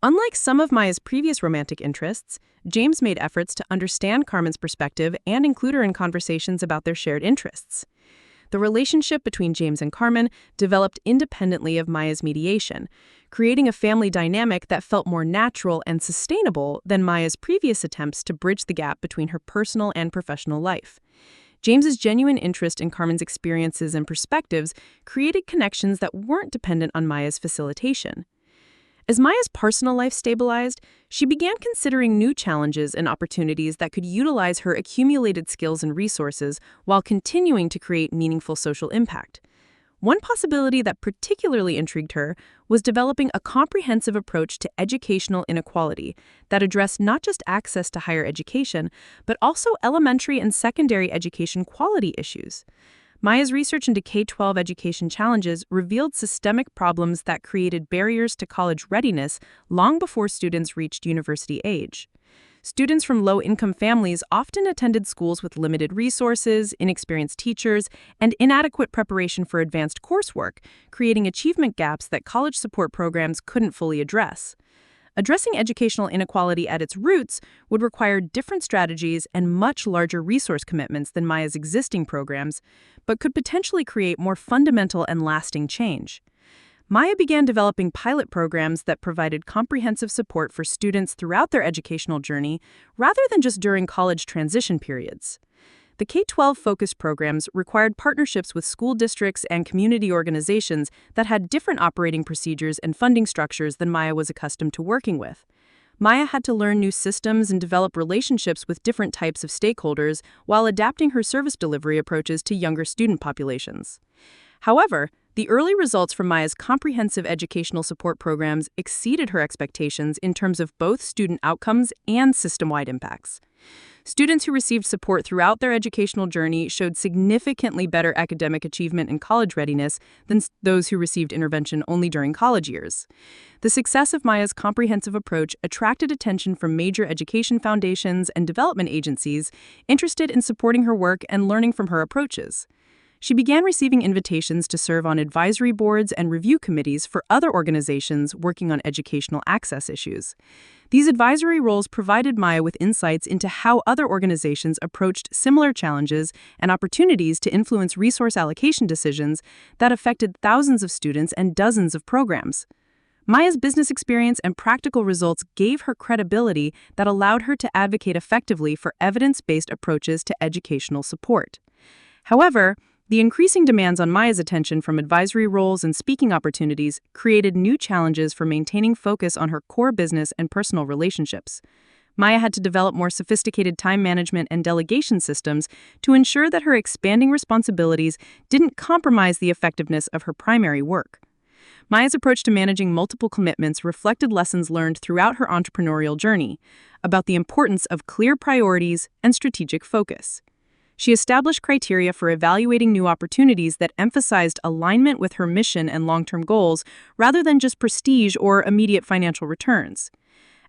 Unlike some of Maya's previous romantic interests, James made efforts to understand Carmen's perspective and include her in conversations about their shared interests. The relationship between James and Carmen developed independently of Maya's mediation, creating a family dynamic that felt more natural and sustainable than Maya's previous attempts to bridge the gap between her personal and professional life. James's genuine interest in Carmen's experiences and perspectives created connections that weren't dependent on Maya's facilitation. As Maya's personal life stabilized, she began considering new challenges and opportunities that could utilize her accumulated skills and resources while continuing to create meaningful social impact. One possibility that particularly intrigued her was developing a comprehensive approach to educational inequality that addressed not just access to higher education, but also elementary and secondary education quality issues. Maya's research into K-12 education challenges revealed systemic problems that created barriers to college readiness long before students reached university age. Students from low-income families often attended schools with limited resources, inexperienced teachers, and inadequate preparation for advanced coursework, creating achievement gaps that college support programs couldn't fully address. Addressing educational inequality at its roots would require different strategies and much larger resource commitments than Maya's existing programs, but could potentially create more fundamental and lasting change. Maya began developing pilot programs that provided comprehensive support for students throughout their educational journey, rather than just during college transition periods. The K-12 focused programs required partnerships with school districts and community organizations that had different operating procedures and funding structures than Maya was accustomed to working with. Maya had to learn new systems and develop relationships with different types of stakeholders while adapting her service delivery approaches to younger student populations. However, the early results from Maya's comprehensive educational support programs exceeded her expectations in terms of both student outcomes and system-wide impacts. Students who received support throughout their educational journey showed significantly better academic achievement and college readiness than those who received intervention only during college years. The success of Maya's comprehensive approach attracted attention from major education foundations and development agencies interested in supporting her work and learning from her approaches. She began receiving invitations to serve on advisory boards and review committees for other organizations working on educational access issues. These advisory roles provided Maya with insights into how other organizations approached similar challenges and opportunities to influence resource allocation decisions that affected thousands of students and dozens of programs. Maya's business experience and practical results gave her credibility that allowed her to advocate effectively for evidence-based approaches to educational support. However, The increasing demands on Maya's attention from advisory roles and speaking opportunities created new challenges for maintaining focus on her core business and personal relationships. Maya had to develop more sophisticated time management and delegation systems to ensure that her expanding responsibilities didn't compromise the effectiveness of her primary work. Maya's approach to managing multiple commitments reflected lessons learned throughout her entrepreneurial journey about the importance of clear priorities and strategic focus. She established criteria for evaluating new opportunities that emphasized alignment with her mission and long-term goals rather than just prestige or immediate financial returns.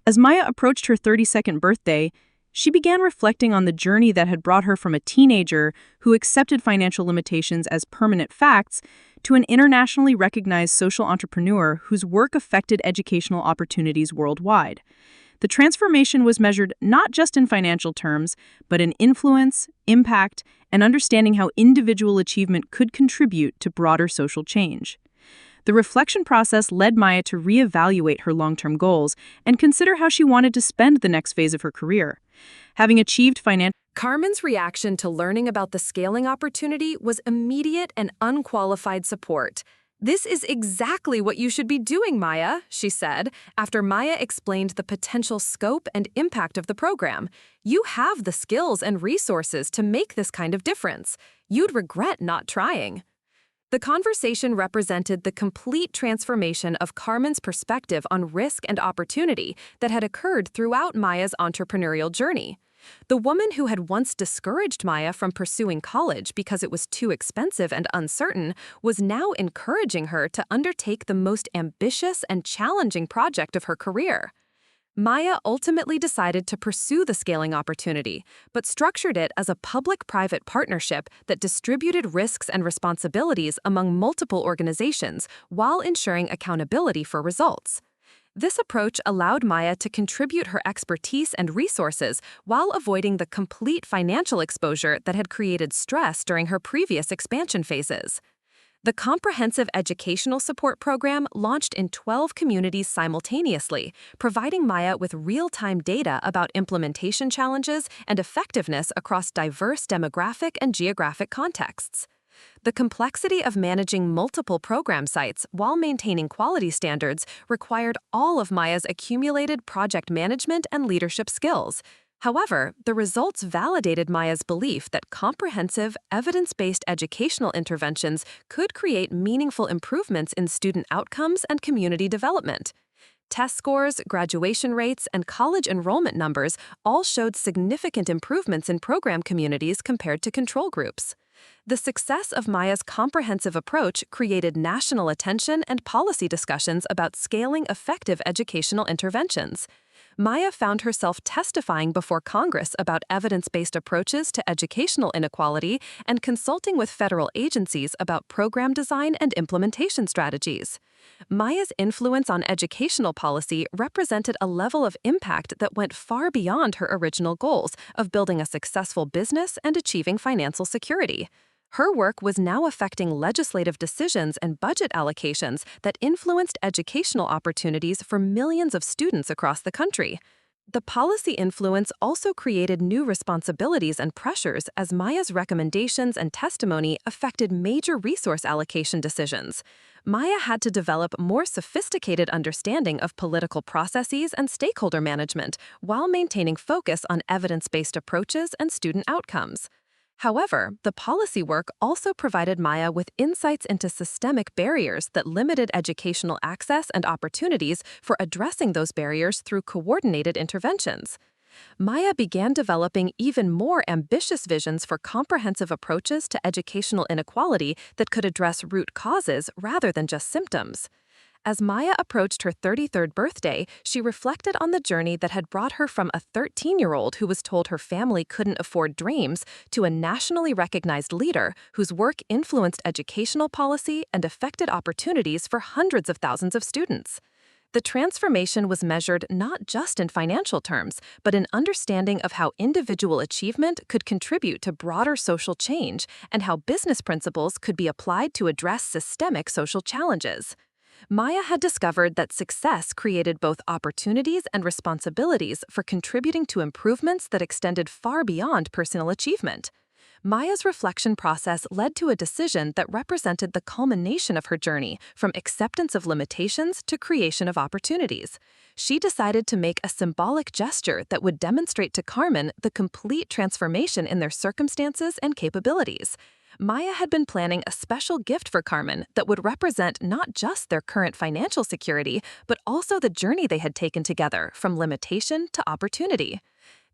As Maya approached her 32nd birthday, she began reflecting on the journey that had brought her from a teenager who accepted financial limitations as permanent facts to an internationally recognized social entrepreneur whose work affected educational opportunities worldwide. The transformation was measured not just in financial terms, but in influence, impact, and understanding how individual achievement could contribute to broader social change. The reflection process led Maya to reevaluate her long-term goals and consider how she wanted to spend the next phase of her career. Having achieved financial Carmen's reaction to learning about the scaling opportunity was immediate and unqualified support. "This is exactly what you should be doing, Maya," she said, after Maya explained the potential scope and impact of the program. "You have the skills and resources to make this kind of difference. You'd regret not trying." The conversation represented the complete transformation of Carmen's perspective on risk and opportunity that had occurred throughout Maya's entrepreneurial journey. The woman who had once discouraged Maya from pursuing college because it was too expensive and uncertain was now encouraging her to undertake the most ambitious and challenging project of her career. Maya ultimately decided to pursue the scaling opportunity, but structured it as a public-private partnership that distributed risks and responsibilities among multiple organizations while ensuring accountability for results. This approach allowed Maya to contribute her expertise and resources while avoiding the complete financial exposure that had created stress during her previous expansion phases. The comprehensive educational support program launched in 12 communities simultaneously, providing Maya with real-time data about implementation challenges and effectiveness across diverse demographic and geographic contexts. The complexity of managing multiple program sites while maintaining quality standards required all of Maya's accumulated project management and leadership skills. However, the results validated Maya's belief that comprehensive, evidence-based educational interventions could create meaningful improvements in student outcomes and community development. Test scores, graduation rates, and college enrollment numbers all showed significant improvements in program communities compared to control groups. The success of Maya's comprehensive approach created national attention and policy discussions about scaling effective educational interventions. Maya found herself testifying before Congress about evidence-based approaches to educational inequality and consulting with federal agencies about program design and implementation strategies. Maya's influence on educational policy represented a level of impact that went far beyond her original goals of building a successful business and achieving financial security. Her work was now affecting legislative decisions and budget allocations that influenced educational opportunities for millions of students across the country. The policy influence also created new responsibilities and pressures as Maya's recommendations and testimony affected major resource allocation decisions. Maya had to develop more sophisticated understanding of political processes and stakeholder management while maintaining focus on evidence-based approaches and student outcomes. However, the policy work also provided Maya with insights into systemic barriers that limited educational access and opportunities for addressing those barriers through coordinated interventions. Maya began developing even more ambitious visions for comprehensive approaches to educational inequality that could address root causes rather than just symptoms. As Maya approached her 33rd birthday, she reflected on the journey that had brought her from a 13-year-old who was told her family couldn't afford dreams to a nationally recognized leader whose work influenced educational policy and affected opportunities for hundreds of thousands of students. The transformation was measured not just in financial terms, but in understanding of how individual achievement could contribute to broader social change and how business principles could be applied to address systemic social challenges. Maya had discovered that success created both opportunities and responsibilities for contributing to improvements that extended far beyond personal achievement. Maya's reflection process led to a decision that represented the culmination of her journey, from acceptance of limitations to creation of opportunities. She decided to make a symbolic gesture that would demonstrate to Carmen the complete transformation in their circumstances and capabilities. Maya had been planning a special gift for Carmen that would represent not just their current financial security, but also the journey they had taken together from limitation to opportunity.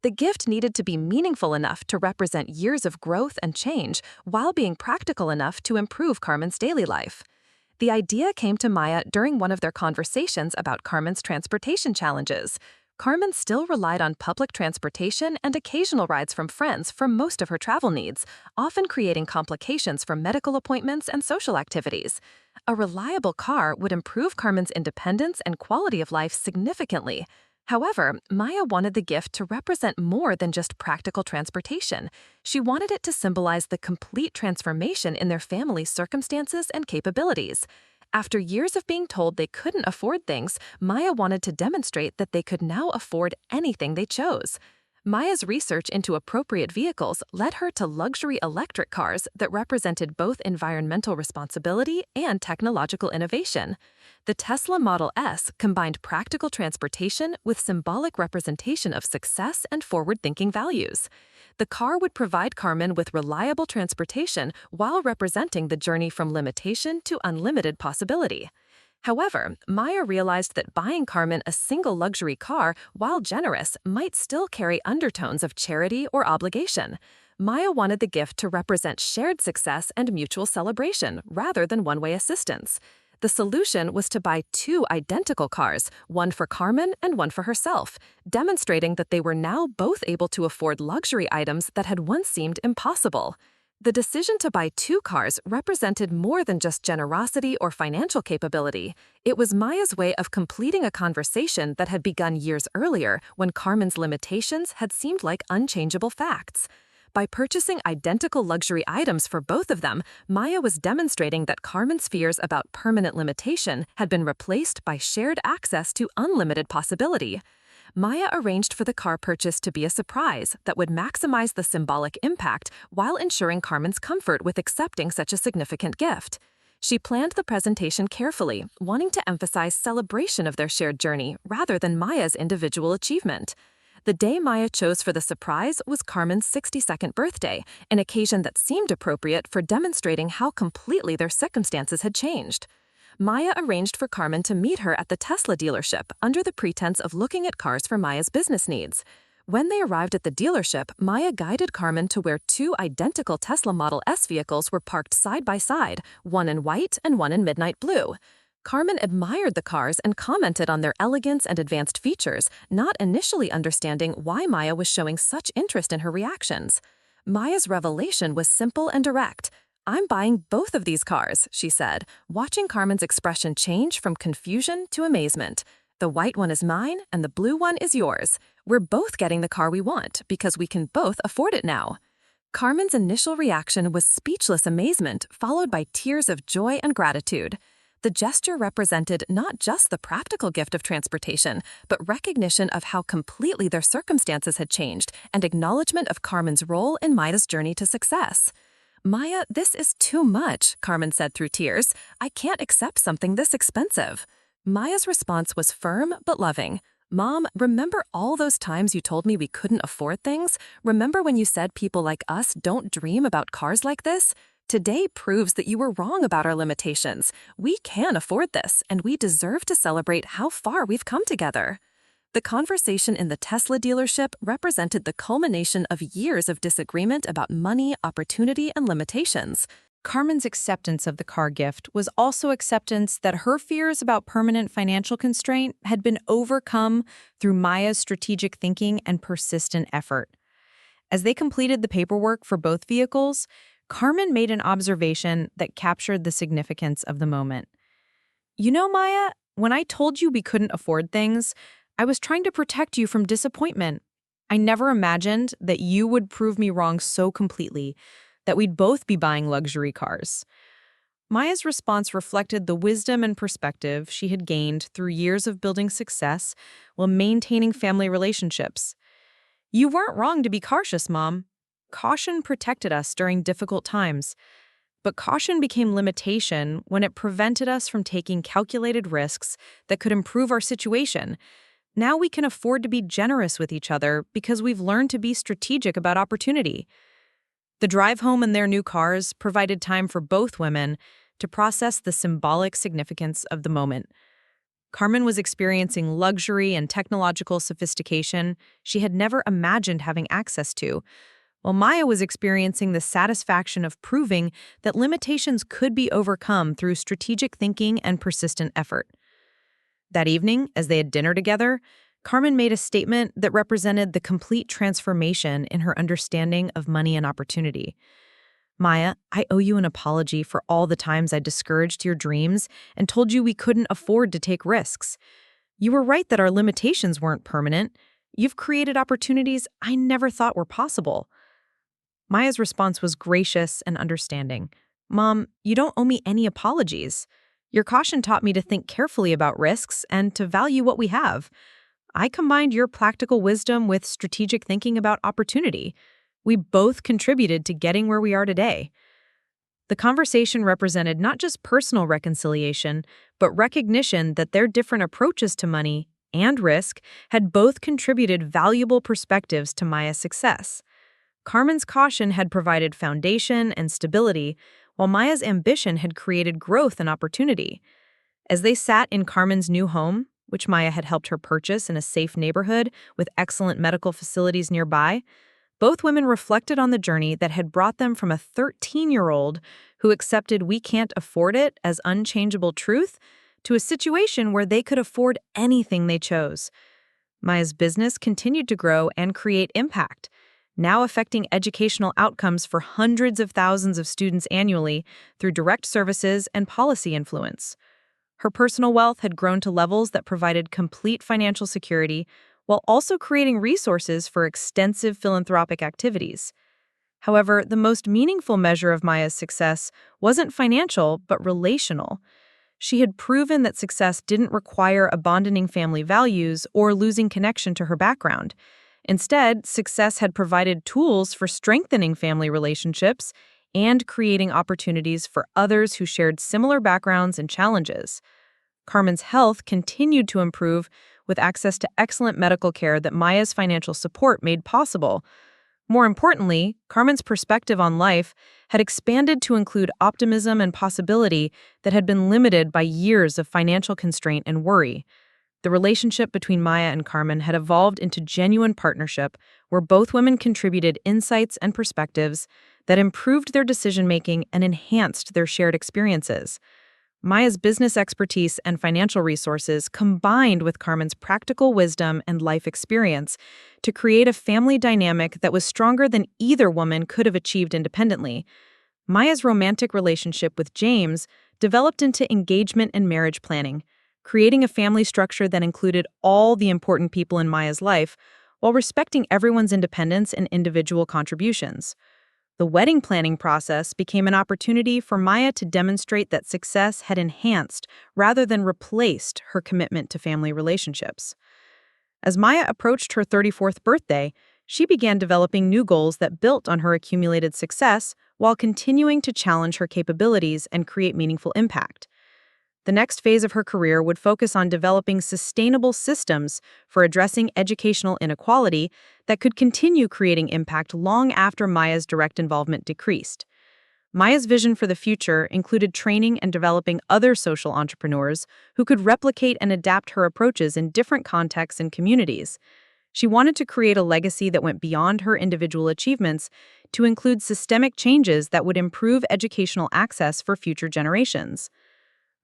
The gift needed to be meaningful enough to represent years of growth and change while being practical enough to improve Carmen's daily life. The idea came to Maya during one of their conversations about Carmen's transportation challenges. Carmen still relied on public transportation and occasional rides from friends for most of her travel needs, often creating complications for medical appointments and social activities. A reliable car would improve Carmen's independence and quality of life significantly. However, Maya wanted the gift to represent more than just practical transportation. She wanted it to symbolize the complete transformation in their family's circumstances and capabilities. After years of being told they couldn't afford things, Maya wanted to demonstrate that they could now afford anything they chose. Maya's research into appropriate vehicles led her to luxury electric cars that represented both environmental responsibility and technological innovation. The Tesla Model S combined practical transportation with symbolic representation of success and forward-thinking values. The car would provide Carmen with reliable transportation while representing the journey from limitation to unlimited possibility. However, Maya realized that buying Carmen a single luxury car, while generous, might still carry undertones of charity or obligation. Maya wanted the gift to represent shared success and mutual celebration rather than one-way assistance. The solution was to buy two identical cars, one for Carmen and one for herself, demonstrating that they were now both able to afford luxury items that had once seemed impossible. The decision to buy two cars represented more than just generosity or financial capability. It was Maya's way of completing a conversation that had begun years earlier when Carmen's limitations had seemed like unchangeable facts. By purchasing identical luxury items for both of them, Maya was demonstrating that Carmen's fears about permanent limitation had been replaced by shared access to unlimited possibility. Maya arranged for the car purchase to be a surprise that would maximize the symbolic impact while ensuring Carmen's comfort with accepting such a significant gift. She planned the presentation carefully, wanting to emphasize celebration of their shared journey rather than Maya's individual achievement. The day Maya chose for the surprise was Carmen's 62nd birthday, an occasion that seemed appropriate for demonstrating how completely their circumstances had changed. Maya arranged for Carmen to meet her at the Tesla dealership under the pretense of looking at cars for Maya's business needs. When they arrived at the dealership, Maya guided Carmen to where two identical Tesla Model S vehicles were parked side by side, one in white and one in midnight blue. Carmen admired the cars and commented on their elegance and advanced features, not initially understanding why Maya was showing such interest in her reactions. Maya's revelation was simple and direct. "I'm buying both of these cars," she said, watching Carmen's expression change from confusion to amazement. "The white one is mine and the blue one is yours. We're both getting the car we want because we can both afford it now." Carmen's initial reaction was speechless amazement, followed by tears of joy and gratitude. The gesture represented not just the practical gift of transportation, but recognition of how completely their circumstances had changed and acknowledgement of Carmen's role in Maya's journey to success. "Maya, this is too much," Carmen said through tears. "I can't accept something this expensive." Maya's response was firm but loving. "Mom, remember all those times you told me we couldn't afford things? Remember when you said people like us don't dream about cars like this? Today proves that you were wrong about our limitations. We can afford this, and we deserve to celebrate how far we've come together." The conversation in the Tesla dealership represented the culmination of years of disagreement about money, opportunity, and limitations. Carmen's acceptance of the car gift was also acceptance that her fears about permanent financial constraint had been overcome through Maya's strategic thinking and persistent effort. As they completed the paperwork for both vehicles, Carmen made an observation that captured the significance of the moment. "You know, Maya, when I told you we couldn't afford things, I was trying to protect you from disappointment. I never imagined that you would prove me wrong so completely, that we'd both be buying luxury cars." Maya's response reflected the wisdom and perspective she had gained through years of building success while maintaining family relationships. "You weren't wrong to be cautious, Mom." caution protected us during difficult times. But caution became limitation when it prevented us from taking calculated risks that could improve our situation. Now we can afford to be generous with each other because we've learned to be strategic about opportunity. The drive home in their new cars provided time for both women to process the symbolic significance of the moment. Carmen was experiencing luxury and technological sophistication she had never imagined having access to, while Maya was experiencing the satisfaction of proving that limitations could be overcome through strategic thinking and persistent effort. That evening, as they had dinner together, Carmen made a statement that represented the complete transformation in her understanding of money and opportunity. Maya, I owe you an apology for all the times I discouraged your dreams and told you we couldn't afford to take risks. You were right that our limitations weren't permanent. You've created opportunities I never thought were possible. Maya's response was gracious and understanding. Mom, you don't owe me any apologies. Your caution taught me to think carefully about risks and to value what we have. I combined your practical wisdom with strategic thinking about opportunity. We both contributed to getting where we are today. The conversation represented not just personal reconciliation, but recognition that their different approaches to money and risk had both contributed valuable perspectives to Maya's success. Carmen's caution had provided foundation and stability, while Maya's ambition had created growth and opportunity. As they sat in Carmen's new home, which Maya had helped her purchase in a safe neighborhood with excellent medical facilities nearby, both women reflected on the journey that had brought them from a 13-year-old who accepted we can't afford it as unchangeable truth to a situation where they could afford anything they chose. Maya's business continued to grow and create impact, now affecting educational outcomes for hundreds of thousands of students annually through direct services and policy influence. Her personal wealth had grown to levels that provided complete financial security while also creating resources for extensive philanthropic activities. However, the most meaningful measure of Maya's success wasn't financial, but relational. She had proven that success didn't require abandoning family values or losing connection to her background. Instead, success had provided tools for strengthening family relationships and creating opportunities for others who shared similar backgrounds and challenges. Carmen's health continued to improve with access to excellent medical care that Maya's financial support made possible. More importantly, Carmen's perspective on life had expanded to include optimism and possibility that had been limited by years of financial constraint and worry. The relationship between Maya and Carmen had evolved into genuine partnership where both women contributed insights and perspectives that improved their decision-making and enhanced their shared experiences. Maya's business expertise and financial resources combined with Carmen's practical wisdom and life experience to create a family dynamic that was stronger than either woman could have achieved independently. Maya's romantic relationship with James developed into engagement and marriage planning, creating a family structure that included all the important people in Maya's life while respecting everyone's independence and individual contributions. The wedding planning process became an opportunity for Maya to demonstrate that success had enhanced rather than replaced her commitment to family relationships. As Maya approached her 34th birthday, she began developing new goals that built on her accumulated success while continuing to challenge her capabilities and create meaningful impact. The next phase of her career would focus on developing sustainable systems for addressing educational inequality that could continue creating impact long after Maya's direct involvement decreased. Maya's vision for the future included training and developing other social entrepreneurs who could replicate and adapt her approaches in different contexts and communities. She wanted to create a legacy that went beyond her individual achievements to include systemic changes that would improve educational access for future generations.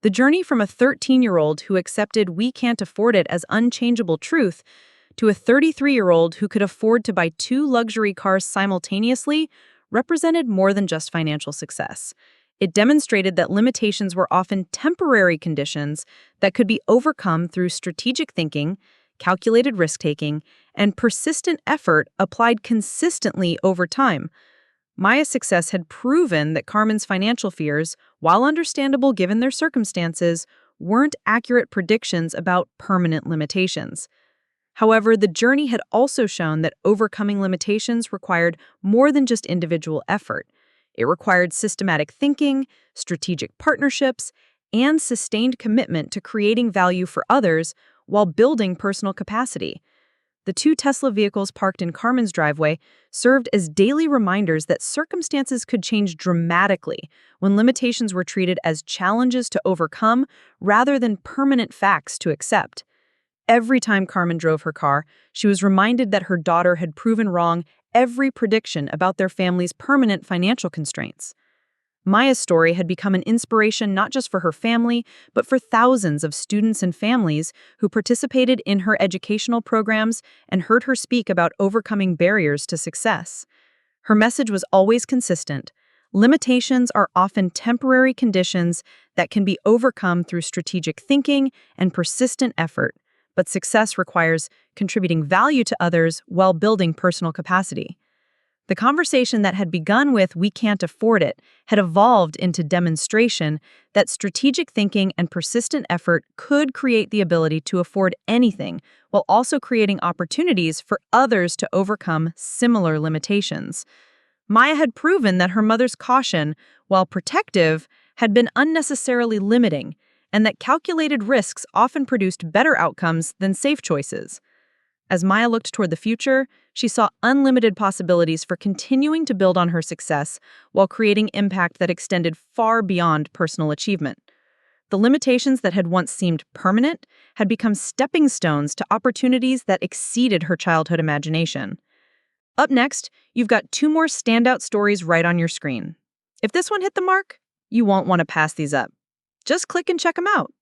The journey from a 13-year-old who accepted we can't afford it as unchangeable truth to a 33-year-old who could afford to buy 2 luxury cars simultaneously represented more than just financial success. It demonstrated that limitations were often temporary conditions that could be overcome through strategic thinking, calculated risk-taking, and persistent effort applied consistently over time. Maya's success had proven that Carmen's financial fears, while understandable given their circumstances, weren't accurate predictions about permanent limitations. However, the journey had also shown that overcoming limitations required more than just individual effort. It required systematic thinking, strategic partnerships, and sustained commitment to creating value for others while building personal capacity. The two Tesla vehicles parked in Carmen's driveway served as daily reminders that circumstances could change dramatically when limitations were treated as challenges to overcome rather than permanent facts to accept. Every time Carmen drove her car, she was reminded that her daughter had proven wrong every prediction about their family's permanent financial constraints. Maya's story had become an inspiration not just for her family, but for thousands of students and families who participated in her educational programs and heard her speak about overcoming barriers to success. Her message was always consistent. Limitations are often temporary conditions that can be overcome through strategic thinking and persistent effort, but success requires contributing value to others while building personal capacity. The conversation that had begun with "we can't afford it" had evolved into demonstration that strategic thinking and persistent effort could create the ability to afford anything while also creating opportunities for others to overcome similar limitations. Maya had proven that her mother's caution, while protective, had been unnecessarily limiting, and that calculated risks often produced better outcomes than safe choices. As Maya looked toward the future, she saw unlimited possibilities for continuing to build on her success while creating impact that extended far beyond personal achievement. The limitations that had once seemed permanent had become stepping stones to opportunities that exceeded her childhood imagination. Up next, you've got two more standout stories right on your screen. If this one hit the mark, you won't want to pass these up. Just click and check them out.